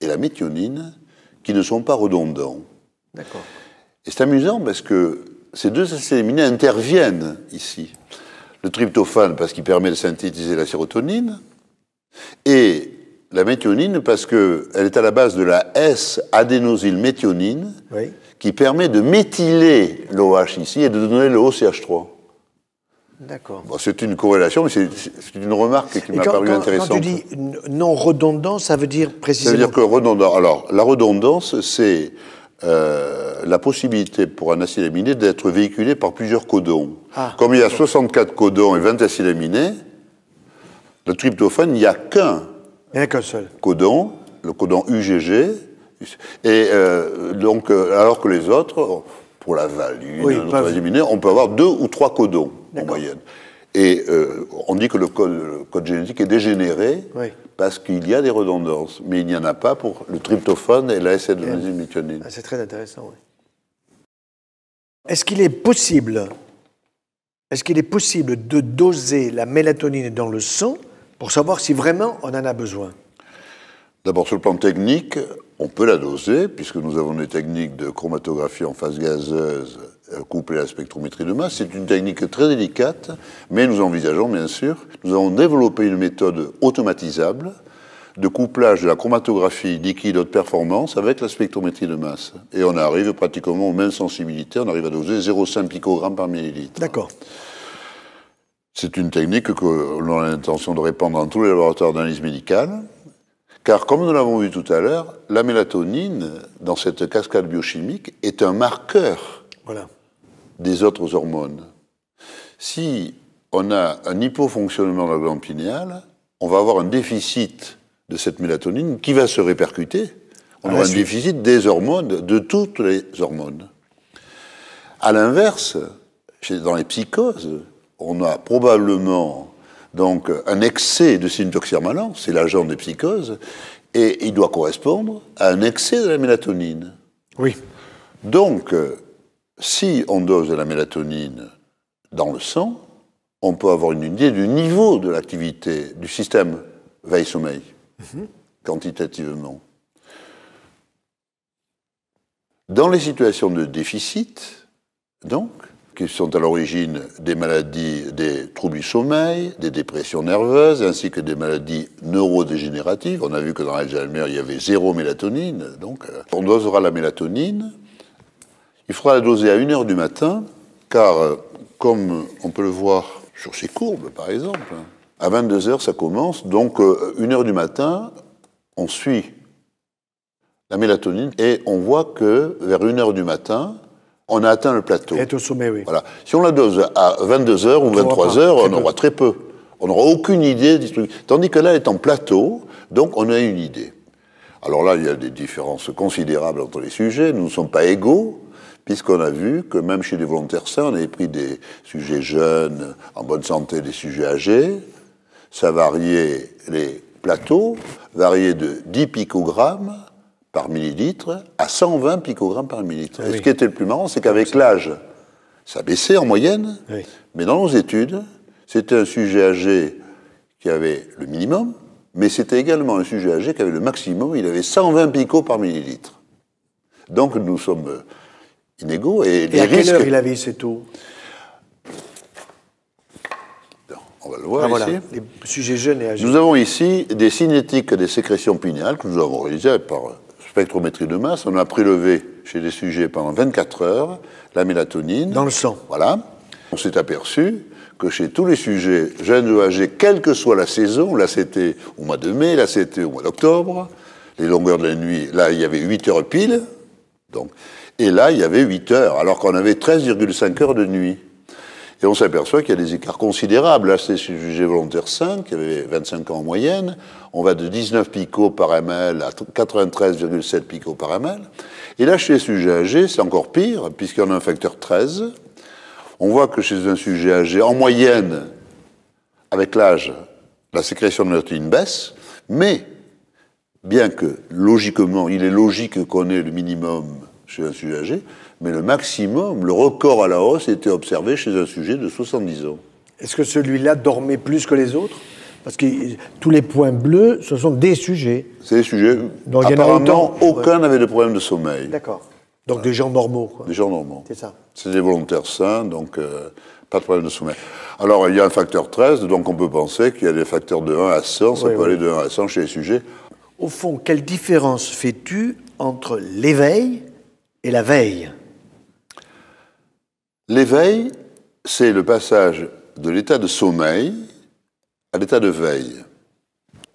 et la méthionine, qui ne sont pas redondants. D'accord. Et c'est amusant parce que ces deux acides aminés interviennent ici. Le tryptophane parce qu'il permet de synthétiser la sérotonine, et la méthionine parce qu'elle est à la base de la S-adénosylméthionine, oui, qui permet de méthyler l'OH ici et de donner le OCH3. D'accord. Bon, c'est une corrélation, mais c'est une remarque qui m'a paru intéressante. Quand tu dis non redondant, ça veut dire précisément... Ça veut dire que redondant... Alors, la redondance, c'est la possibilité pour un acide aminé d'être véhiculé par plusieurs codons. Comme il y a 64 codons et 20 acides aminés, le tryptophane, il n'y a qu'un seul codon, le codon UGG, et donc, alors que les autres, pour la valine, oui, notre acide aminé, on peut avoir 2 ou 3 codons en moyenne. Et on dit que le code génétique est dégénéré, oui, parce qu'il y a des redondances, mais il n'y en a pas pour le tryptophane et la S-adénosylméthionine. C'est très intéressant, oui. Est-ce qu'il est possible de doser la mélatonine dans le sang pour savoir si vraiment on en a besoin? D'abord, sur le plan technique, on peut la doser, puisque nous avons des techniques de chromatographie en phase gazeuse couplées à la spectrométrie de masse. C'est une technique très délicate, mais nous envisageons, bien sûr, nous avons développé une méthode automatisable de couplage de la chromatographie liquide haute performance avec la spectrométrie de masse. Et on arrive pratiquement aux mêmes sensibilités, on arrive à doser 0,5 picogrammes par millilitre. D'accord. C'est une technique que l'on a l'intention de répandre dans tous les laboratoires d'analyse médicale. Car, comme nous l'avons vu tout à l'heure, la mélatonine, dans cette cascade biochimique, est un marqueur des autres hormones. Si on a un hypofonctionnement de la glande pinéale, on va avoir un déficit de cette mélatonine qui va se répercuter. On aura un déficit des hormones, de toutes les hormones. À l'inverse, dans les psychoses, on a probablement donc un excès de syntoxirmalan, c'est l'agent des psychoses, et il doit correspondre à un excès de la mélatonine. Oui. Donc, si on dose de la mélatonine dans le sang, on peut avoir une idée du niveau de l'activité du système veille-sommeil, quantitativement. Dans les situations de déficit, donc, qui sont à l'origine des maladies, des troubles du sommeil, des dépressions nerveuses, ainsi que des maladies neurodégénératives. On a vu que dans l'Alzheimer, il y avait 0 mélatonine. Donc, on dosera la mélatonine. Il faudra la doser à 1h du matin, car, comme on peut le voir sur ces courbes, par exemple, à 22h, ça commence. Donc, 1h du matin, on suit la mélatonine et on voit que vers 1h du matin, on a atteint le plateau. Elle est au sommet, oui. Voilà. Si on la dose à 22h ou 23h, on aura très peu. On n'aura aucune idée du truc. Tandis que là, elle est en plateau, donc on a une idée. Alors là, il y a des différences considérables entre les sujets. Nous ne sommes pas égaux, puisqu'on a vu que même chez les volontaires sains, on avait pris des sujets jeunes, en bonne santé, des sujets âgés. Ça variait, les plateaux variaient de 10 picogrammes par millilitre à 120 picogrammes par millilitre. Et ce qui était le plus marrant, c'est qu'avec l'âge, ça baissait en moyenne, mais dans nos études, c'était un sujet âgé qui avait le minimum, mais c'était également un sujet âgé qui avait le maximum, il avait 120 picos par millilitre. Donc nous sommes inégaux. Et à quelle heure il avait ces taux? On va le voir ici. Les sujets jeunes et âgés. Nous avons ici des cinétiques des sécrétions pinéales que nous avons réalisées par spectrométrie de masse. On a prélevé chez des sujets pendant 24 heures la mélatonine. Dans le sang. Voilà. On s'est aperçu que chez tous les sujets jeunes ou âgés, quelle que soit la saison, là c'était au mois de mai, là c'était au mois d'octobre, les longueurs de la nuit, là il y avait 8 heures pile, donc, et là il y avait 8 heures, alors qu'on avait 13,5 heures de nuit. Et on s'aperçoit qu'il y a des écarts considérables. Là, c'est chez le sujet volontaire 5, qui avait 25 ans en moyenne. On va de 19 picots par ml à 93,7 picots par ml. Et là, chez les sujets âgés, c'est encore pire, puisqu'on a un facteur 13. On voit que chez un sujet âgé, en moyenne, avec l'âge, la sécrétion de mélatonine baisse, mais, bien que, logiquement, il est logique qu'on ait le minimum chez un sujet âgé, mais le maximum, le record à la hausse, était observé chez un sujet de 70 ans. Est-ce que celui-là dormait plus que les autres? Parce que tous les points bleus, ce sont des sujets. C'est des sujets. Donc, apparemment, aucun n'avait de problème de sommeil. D'accord. Donc des gens normaux, quoi. Des gens normaux. C'est ça. C'est des volontaires sains, donc pas de problème de sommeil. Alors, il y a un facteur 13, donc on peut penser qu'il y a des facteurs de 1 à 100, ça peut aller de 1 à 100 chez les sujets. Au fond, quelle différence fais-tu entre l'éveil et la veille? L'éveil, c'est le passage de l'état de sommeil à l'état de veille.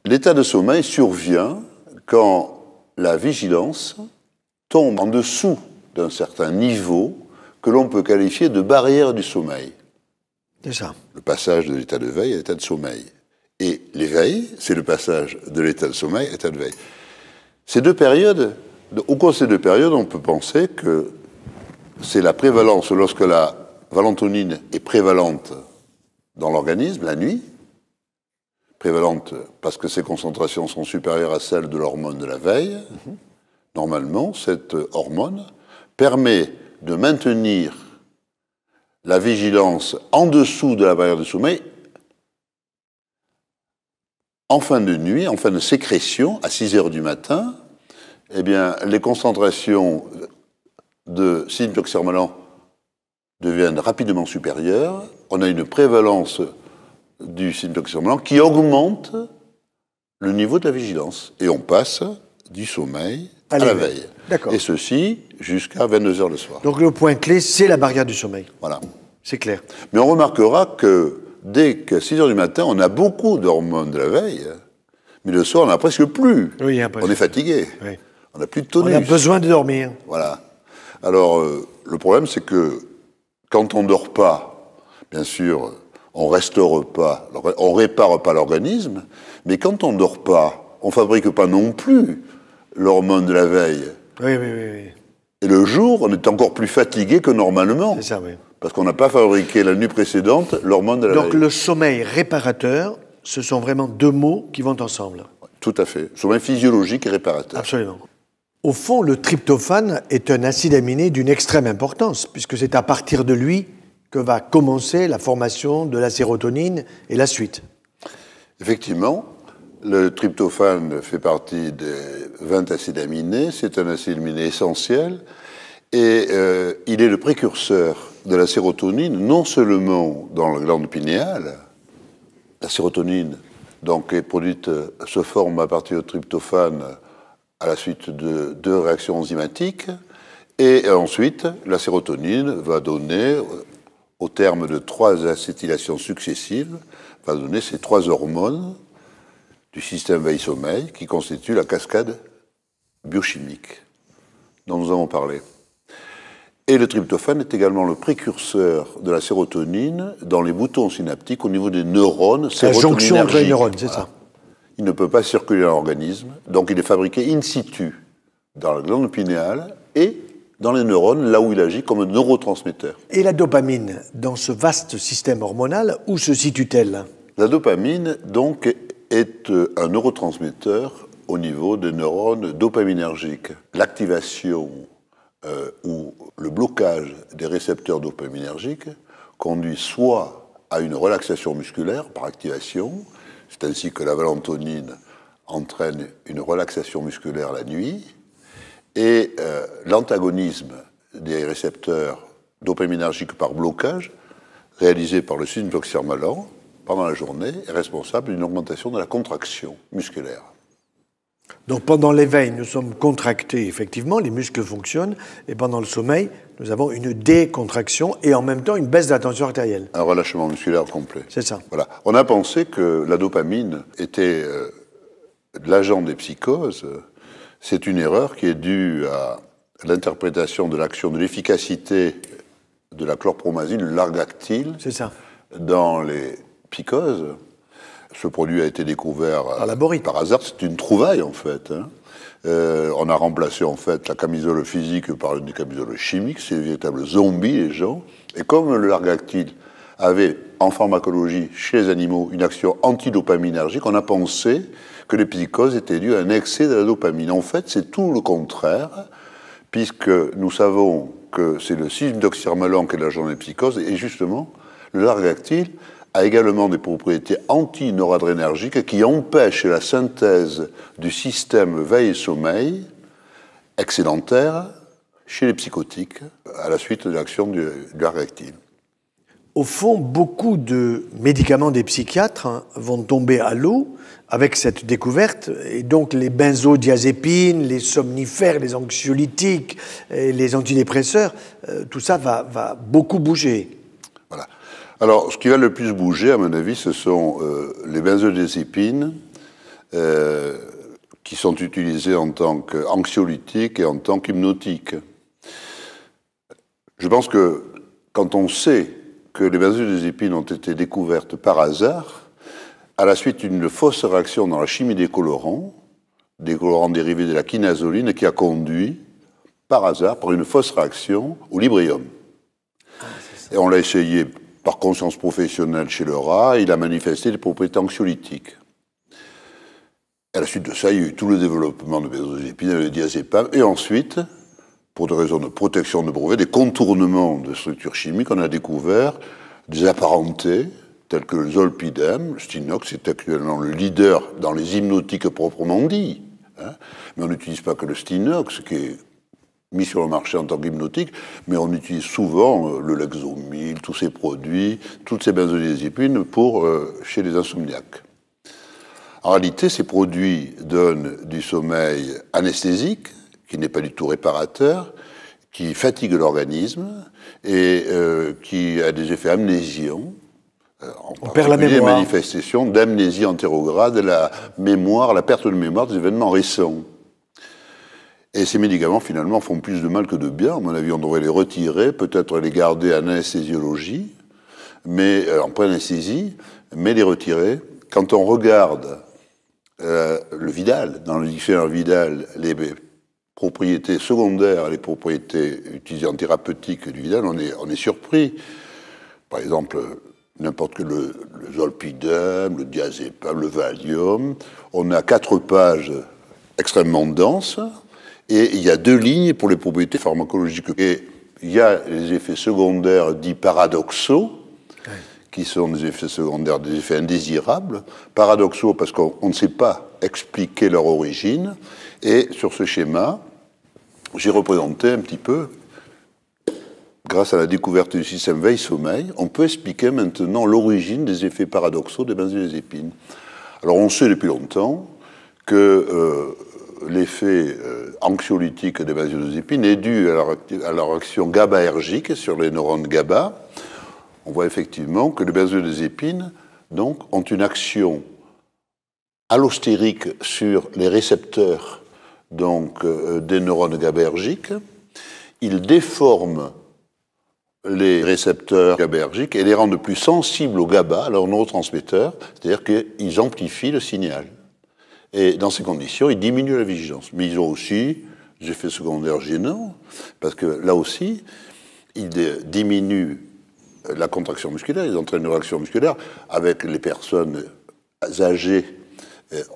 L'état de sommeil survient quand la vigilance tombe en dessous d'un certain niveau que l'on peut qualifier de barrière du sommeil. C'est ça. Le passage de l'état de veille à l'état de sommeil. Et l'éveil, c'est le passage de l'état de sommeil à l'état de veille. Ces deux périodes, au cours de ces deux périodes, on peut penser que c'est la prévalence, lorsque la valentonine est prévalente dans l'organisme, la nuit, prévalente parce que ses concentrations sont supérieures à celles de l'hormone de la veille, normalement, cette hormone permet de maintenir la vigilance en dessous de la barrière de sommeil en fin de nuit, en fin de sécrétion, à 6 heures du matin. Eh bien, les concentrations de syntoxirmalan deviennent rapidement supérieures. On a une prévalence du syntoxirmalan qui augmente le niveau de la vigilance. Et on passe du sommeil à la veille. D'accord. Et ceci jusqu'à 22h le soir. Donc le point clé, c'est la barrière du sommeil. Voilà. C'est clair. Mais on remarquera que dès que 6h du matin, on a beaucoup d'hormones de la veille, mais le soir, on n'a presque plus. Oui, on est fatigué. Oui. On n'a plus de tonus. On a besoin de dormir. Voilà. Alors, le problème, c'est que quand on ne dort pas, bien sûr, on restaure pas, on répare pas l'organisme, mais quand on ne dort pas, on ne fabrique pas non plus l'hormone de la veille. Oui, oui, oui, oui. Et le jour, on est encore plus fatigué que normalement. C'est ça, oui. Parce qu'on n'a pas fabriqué la nuit précédente l'hormone de la veille. Donc le sommeil réparateur, ce sont vraiment deux mots qui vont ensemble. Tout à fait. Sommeil physiologique et réparateur. Absolument. Au fond, le tryptophane est un acide aminé d'une extrême importance, puisque c'est à partir de lui que va commencer la formation de la sérotonine et la suite. Effectivement, le tryptophane fait partie des 20 acides aminés. C'est un acide aminé essentiel. Et il est le précurseur de la sérotonine, non seulement dans la glande pinéale. La sérotonine, donc, est produite, se forme à partir du tryptophane à la suite de 2 réactions enzymatiques. Et ensuite, la sérotonine va donner, au terme de 3 acétylations successives, va donner ces 3 hormones du système veille-sommeil qui constituent la cascade biochimique dont nous avons parlé. Et le tryptophane est également le précurseur de la sérotonine dans les boutons synaptiques au niveau des neurones C'est la jonction entre les neurones, c'est voilà. ça. Il ne peut pas circuler dans l'organisme, donc il est fabriqué in situ dans la glande pinéale et dans les neurones, là où il agit comme un neurotransmetteur. Et la dopamine, dans ce vaste système hormonal, où se situe-t-elle? La dopamine, donc, est un neurotransmetteur au niveau des neurones dopaminergiques. L'activation ou le blocage des récepteurs dopaminergiques conduit soit à une relaxation musculaire par activation, c'est ainsi que la valentonine entraîne une relaxation musculaire la nuit, et l'antagonisme des récepteurs dopaminergiques par blocage, réalisé par le sulfoxyrmalan pendant la journée, est responsable d'une augmentation de la contraction musculaire. Donc pendant l'éveil, nous sommes contractés, effectivement, les muscles fonctionnent, et pendant le sommeil, nous avons une décontraction et en même temps une baisse de la tension artérielle. Un relâchement musculaire complet. C'est ça. Voilà. On a pensé que la dopamine était l'agent des psychoses. C'est une erreur qui est due à l'interprétation de l'action de l'efficacité de la chlorpromazine, le largactyle, C'est ça. dans les psychoses. Ce produit a été découvert par hasard. C'est une trouvaille, en fait. On a remplacé, en fait, la camisole physique par une camisole chimique. C'est des véritables zombies, les gens. Et comme le largactyle avait, en pharmacologie, chez les animaux, une action antidopaminergique, on a pensé que les psychoses étaient dues à un excès de la dopamine. En fait, c'est tout le contraire, puisque nous savons que c'est le 6-méthoxyrmalan qui est l'agent des psychoses, et justement, le largactyle a également des propriétés anti-noradrénergiques qui empêchent la synthèse du système veille-sommeil excédentaire chez les psychotiques à la suite de l'action du largactyle. Au fond, beaucoup de médicaments des psychiatres vont tomber à l'eau avec cette découverte, et donc les benzodiazépines, les somnifères, les anxiolytiques, et les antidépresseurs, tout ça va beaucoup bouger. Voilà. Alors, ce qui va le plus bouger, à mon avis, ce sont les benzodiazépines qui sont utilisées en tant qu'anxiolytiques et en tant qu'hypnotiques. Je pense que quand on sait que les benzodiazépines ont été découvertes par hasard, à la suite d'une fausse réaction dans la chimie des colorants dérivés de la quinazoline, qui a conduit, par hasard, par une fausse réaction, au Librium. Et on l'a essayé par conscience professionnelle chez le rat, il a manifesté des propriétés anxiolytiques. À la suite de ça, il y a eu tout le développement de benzodiazépines, le diazépam, et ensuite, pour des raisons de protection de brevets, des contournements de structures chimiques, on a découvert des apparentés, tels que le zolpidem. Le Stinox est actuellement le leader dans les hypnotiques proprement dit. Mais on n'utilise pas que le Stinox, qui est mis sur le marché en tant qu'hypnotique, mais on utilise souvent le Lexomil, tous ces produits, toutes ces benzodiazépines chez les insomniaques. En réalité, ces produits donnent du sommeil anesthésique, qui n'est pas du tout réparateur, qui fatigue l'organisme et qui a des effets amnésiants. On perd la mémoire. Des manifestations d'amnésie antérograde, la perte de mémoire des événements récents. Et ces médicaments, finalement, font plus de mal que de bien. À mon avis, on devrait les retirer, peut-être les garder en anesthésiologie, en pré-anesthésie, mais les retirer. Quand on regarde le Vidal. Dans le dictionnaire Vidal, les propriétés secondaires, les propriétés utilisées en thérapeutique du Vidal, on est surpris. Par exemple, n'importe que le zolpidem, le diazépam, le Valium, on a 4 pages extrêmement denses, et il y a 2 lignes pour les propriétés pharmacologiques. Et il y a les effets secondaires dits paradoxaux, qui sont des effets secondaires, des effets indésirables. Paradoxaux parce qu'on ne sait pas expliquer leur origine. Et sur ce schéma, j'ai représenté un petit peu, grâce à la découverte du système veille-sommeil, on peut expliquer maintenant l'origine des effets paradoxaux des benzodiazépines. Alors on sait depuis longtemps que l'effet anxiolytique des benzodiazépines est dû à leur action GABAergique sur les neurones GABA. On voit effectivement que les benzodiazépines donc, ont une action allostérique sur les récepteurs donc, des neurones GABAergiques. Ils déforment les récepteurs GABAergiques et les rendent plus sensibles au GABA, à leurs neurotransmetteurs, c'est-à-dire qu'ils amplifient le signal. Et dans ces conditions, ils diminuent la vigilance. Mais ils ont aussi des effets secondaires gênants, parce que là aussi, ils diminuent la contraction musculaire, ils entraînent une réaction musculaire. Avec les personnes âgées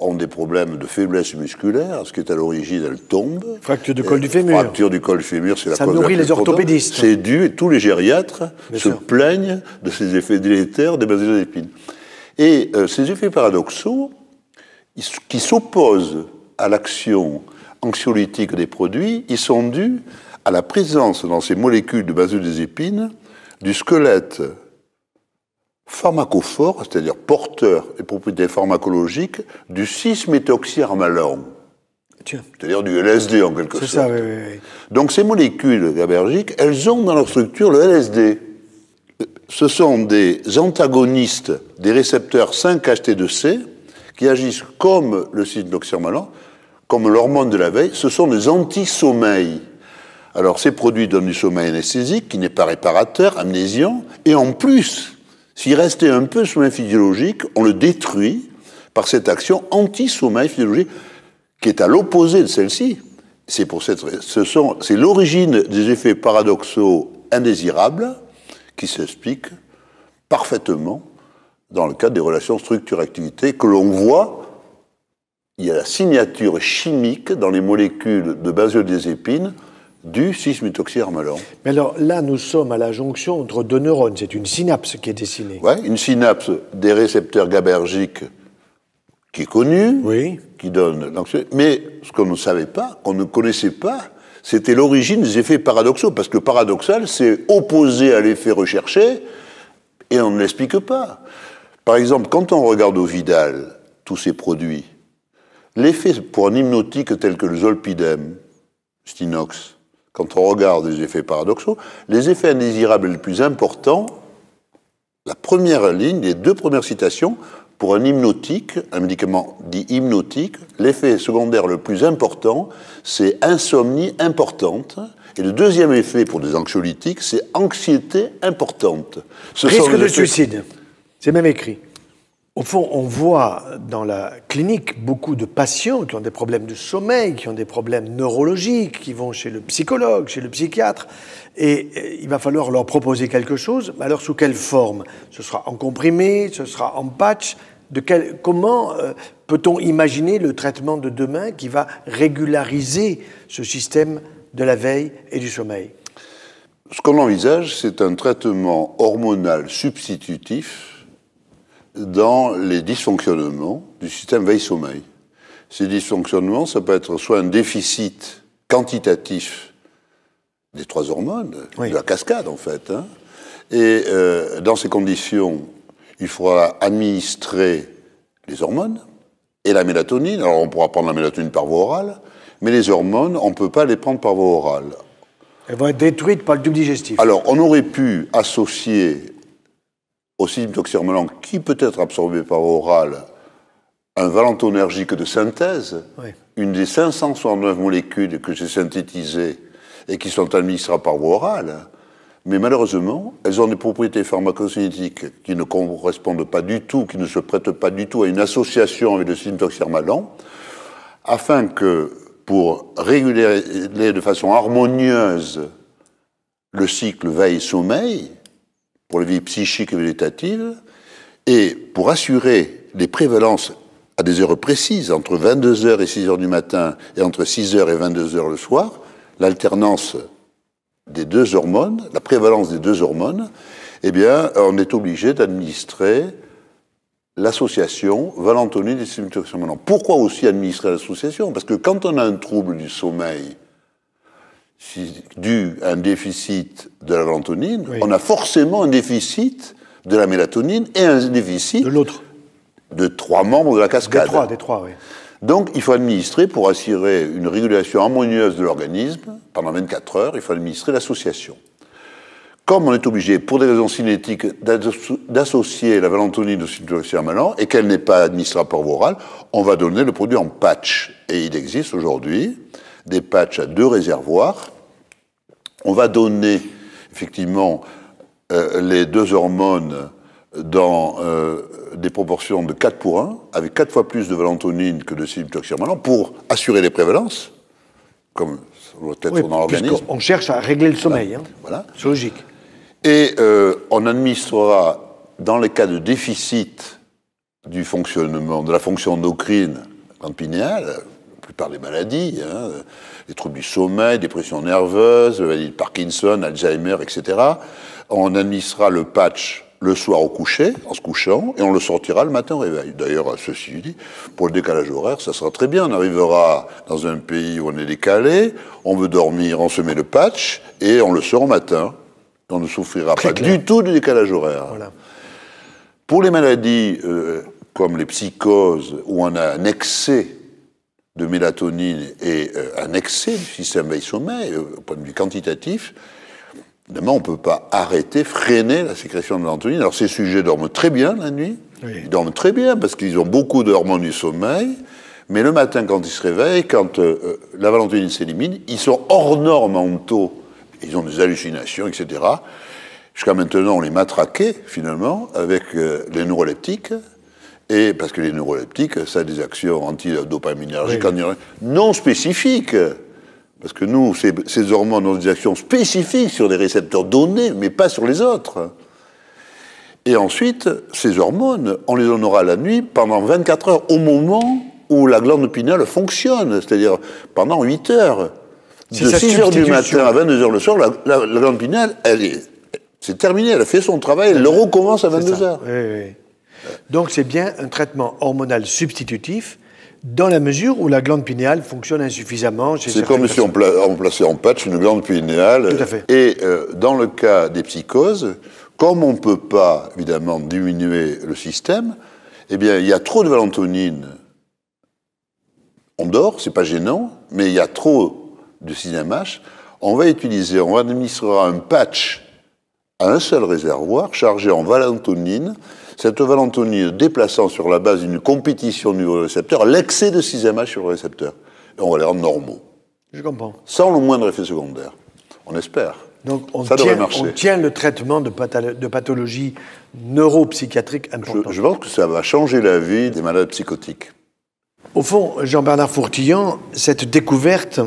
ont des problèmes de faiblesse musculaire, ce qui est à l'origine, elles tombent. Fracture du col du fémur. Fracture du col du fémur, c'est la cause. Ça nourrit les orthopédistes. C'est dû, et tous les gériatres se plaignent de ces effets délétères des benzodiazépines. Et ces effets paradoxaux, qui s'opposent à l'action anxiolytique des produits, ils sont dus à la présence dans ces molécules de benzodiazépines du squelette pharmacophore, c'est-à-dire porteur des propriétés pharmacologiques, du 6-méthoxyarmalan, c'est-à-dire du LSD en quelque sorte. C'est ça, oui. Donc ces molécules GABAergiques, elles ont dans leur structure le LSD. Ce sont des antagonistes des récepteurs 5-HT2C qui agissent comme le 6-méthoxyarmalan, comme l'hormone de la veille. Ce sont des anti-sommeils. Alors, ces produits donnent du sommeil anesthésique qui n'est pas réparateur, amnésiant, et en plus, s'il restait un peu de sommeil physiologique, on le détruit par cette action anti-sommeil physiologique qui est à l'opposé de celle-ci. C'est l'origine des effets paradoxaux indésirables qui s'expliquent parfaitement dans le cadre des relations structure-activité que l'on voit. Il y a la signature chimique dans les molécules de benzodiazépines du 6-méthoxyarmalan. Mais alors là, nous sommes à la jonction entre 2 neurones. C'est une synapse qui est dessinée. Oui, une synapse des récepteurs GABAergiques qui est connue, oui, qui donne l'anxiété. Mais ce qu'on ne savait pas, qu'on ne connaissait pas, c'était l'origine des effets paradoxaux. Parce que paradoxal, c'est opposé à l'effet recherché, et on ne l'explique pas. Par exemple, quand on regarde au Vidal tous ces produits, l'effet pour un hypnotique tel que le zolpidem, Stinox, quand on regarde les effets paradoxaux, les effets indésirables les plus importants, la première ligne, les 2 premières citations, pour un hypnotique, un médicament dit hypnotique, l'effet secondaire le plus important, c'est insomnie importante. Et le deuxième effet pour des anxiolytiques, c'est anxiété importante. Risque de suicide. C'est même écrit. Au fond, on voit dans la clinique beaucoup de patients qui ont des problèmes de sommeil, qui ont des problèmes neurologiques, qui vont chez le psychologue, chez le psychiatre, et il va falloir leur proposer quelque chose. Alors, sous quelle forme? Ce sera en comprimé, ce sera en patch. Comment peut-on imaginer le traitement de demain qui va régulariser ce système de la veille et du sommeil? Ce qu'on envisage, c'est un traitement hormonal substitutif dans les dysfonctionnements du système veille-sommeil. Ces dysfonctionnements, ça peut être soit un déficit quantitatif des 3 hormones, oui, de la cascade en fait, hein. Et dans ces conditions, il faudra administrer les hormones et la mélatonine. Alors on pourra prendre la mélatonine par voie orale, mais les hormones, on ne peut pas les prendre par voie orale. Elles vont être détruites par le tube digestif. Alors on aurait pu associer au 6-méthoxyarmalan, qui peut être absorbé par voie orale, un valentonergique de synthèse, oui, une des 569 molécules que j'ai synthétisées et qui sont administrées par voie orale. mais malheureusement, elles ont des propriétés pharmacocinétiques qui ne correspondent pas du tout, qui ne se prêtent pas du tout à une association avec le Syntoxirmalan, afin que, pour réguler de façon harmonieuse le cycle veille-sommeil, pour la vie psychique et végétative, et pour assurer les prévalences à des heures précises, entre 22h et 6h du matin, et entre 6h et 22h le soir, l'alternance des deux hormones, la prévalence des deux hormones, eh bien, on est obligé d'administrer l'association valentonine et Syntoxirmalan. Pourquoi aussi administrer l'association? Parce que quand on a un trouble du sommeil dû à un déficit de la valentonine, oui, on a forcément un déficit de la mélatonine et un déficit de l'autre, de 3 membres de la cascade. Des trois, oui. Donc, il faut administrer, pour assurer une régulation harmonieuse de l'organisme, pendant 24 heures, il faut administrer l'association. Comme on est obligé, pour des raisons cinétiques, d'associer la valentonine au Syntoxirmalan et qu'elle n'est pas administrable par voie orale, on va donner le produit en patch. Et il existe aujourd'hui des patchs à 2 réservoirs. On va donner, effectivement, les 2 hormones dans des proportions de 4 pour 1, avec 4 fois plus de valentonine que de Syntoxirmalan, pour assurer les prévalences, comme ça doit être dans l'organisme. On cherche à régler le sommeil, voilà. Hein. Voilà. C'est logique. Et on administrera, dans les cas de déficit du fonctionnement, de la fonction endocrine, glande pinéale, la plupart des maladies, hein, les troubles du sommeil, dépression nerveuse, maladie de Parkinson, Alzheimer, etc., on administrera le patch le soir au coucher, en se couchant, et on le sortira le matin au réveil. D'ailleurs, ceci dit, pour le décalage horaire, ça sera très bien. On arrivera dans un pays où on est décalé, on veut dormir, on se met le patch, et on le sort au matin. On ne souffrira pas du tout du décalage horaire. Voilà. Pour les maladies comme les psychoses, où on a un excès de mélatonine et un excès du système veille-sommeil, au point de vue quantitatif, évidemment, on ne peut pas arrêter, freiner la sécrétion de mélatonine. Alors, ces sujets dorment très bien la nuit. Oui. Ils dorment très bien parce qu'ils ont beaucoup d'hormones du sommeil. Mais le matin, quand ils se réveillent, quand la valentonine s'élimine, ils sont hors normes en taux. Ils ont des hallucinations, etc. Jusqu'à maintenant, on les matraquait, finalement, avec les neuroleptiques. Et parce que les neuroleptiques, ça a des actions antidopaminergiques, oui, non spécifiques. Parce que nous, ces hormones ont des actions spécifiques sur des récepteurs donnés, mais pas sur les autres. Et ensuite, ces hormones, on les donnera la nuit pendant 24 heures, au moment où la glande pinéale fonctionne, c'est-à-dire pendant 8 heures. De 6 heures du matin à 22 heures le soir, la glande pinéale, c'est terminé, elle a fait son travail, elle le recommence à 22 heures. Oui, oui. Donc c'est bien un traitement hormonal substitutif, dans la mesure où la glande pinéale fonctionne insuffisamment. C'est comme si on plaçait en patch une glande pinéale. Tout à fait. Et dans le cas des psychoses, comme on ne peut pas, évidemment, diminuer le système, eh bien, il y a trop de valentonine. On dort, c'est pas gênant, mais il y a trop de 6H. On administrera un patch à un seul réservoir chargé en valentonine. Cette valentonine déplaçant sur la base d'une compétition du récepteur l'excès de 6H sur le récepteur. Et on va les rendre normaux. Je comprends. Sans le moindre effet secondaire. On espère. Donc on tient le traitement de pathologies neuropsychiatriques importantes. Je pense que ça va changer la vie des malades psychotiques. Au fond, Jean-Bernard Fourtillant, cette découverte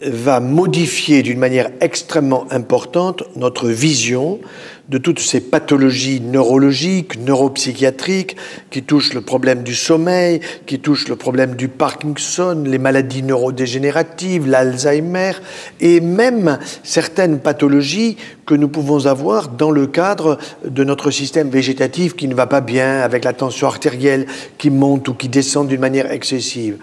va modifier d'une manière extrêmement importante notre vision de toutes ces pathologies neurologiques, neuropsychiatriques, qui touchent le problème du sommeil, qui touchent le problème du Parkinson, les maladies neurodégénératives, l'Alzheimer, et même certaines pathologies que nous pouvons avoir dans le cadre de notre système végétatif qui ne va pas bien, avec la tension artérielle qui monte ou qui descend d'une manière excessive.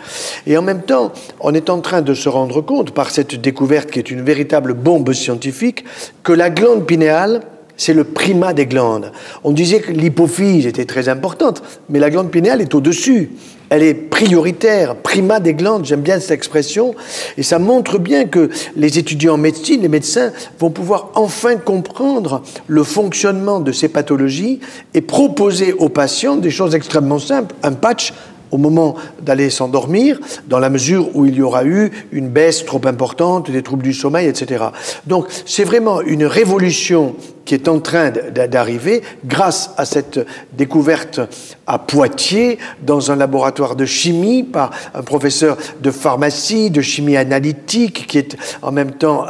Et en même temps, on est en train de se rendre compte, par cette découverte qui est une véritable bombe scientifique, que la glande pinéale, c'est le primat des glandes. On disait que l'hypophyse était très importante, mais la glande pinéale est au-dessus. Elle est prioritaire, primat des glandes, j'aime bien cette expression, et ça montre bien que les étudiants en médecine, les médecins, vont pouvoir enfin comprendre le fonctionnement de ces pathologies et proposer aux patients des choses extrêmement simples. Un patch, au moment d'aller s'endormir, dans la mesure où il y aura eu une baisse trop importante des troubles du sommeil, etc. Donc c'est vraiment une révolution qui est en train d'arriver grâce à cette découverte à Poitiers, dans un laboratoire de chimie, par un professeur de pharmacie, de chimie analytique, qui est en même temps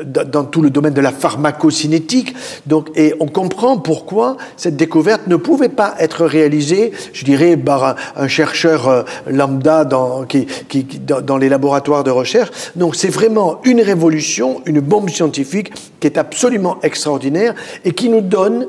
dans tout le domaine de la pharmacocinétique. Donc, et on comprend pourquoi cette découverte ne pouvait pas être réalisée, je dirais, par un chercheur lambda dans les laboratoires de recherche. Donc c'est vraiment une révolution, une bombe scientifique qui est absolument extraordinaire et qui nous donne,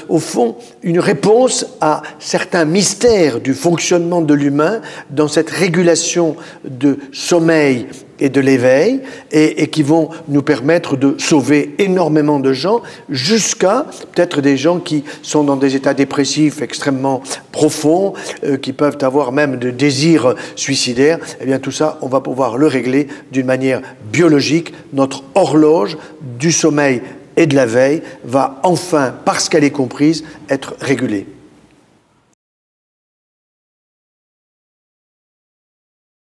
au fond, une réponse à certains mystères du fonctionnement de l'humain dans cette régulation de sommeil et de l'éveil, et qui vont nous permettre de sauver énormément de gens, jusqu'à peut-être des gens qui sont dans des états dépressifs extrêmement profonds, qui peuvent avoir même des désirs suicidaires. Eh bien tout ça, on va pouvoir le régler d'une manière biologique. Notre horloge du sommeil et de la veille va enfin, parce qu'elle est comprise, être régulée.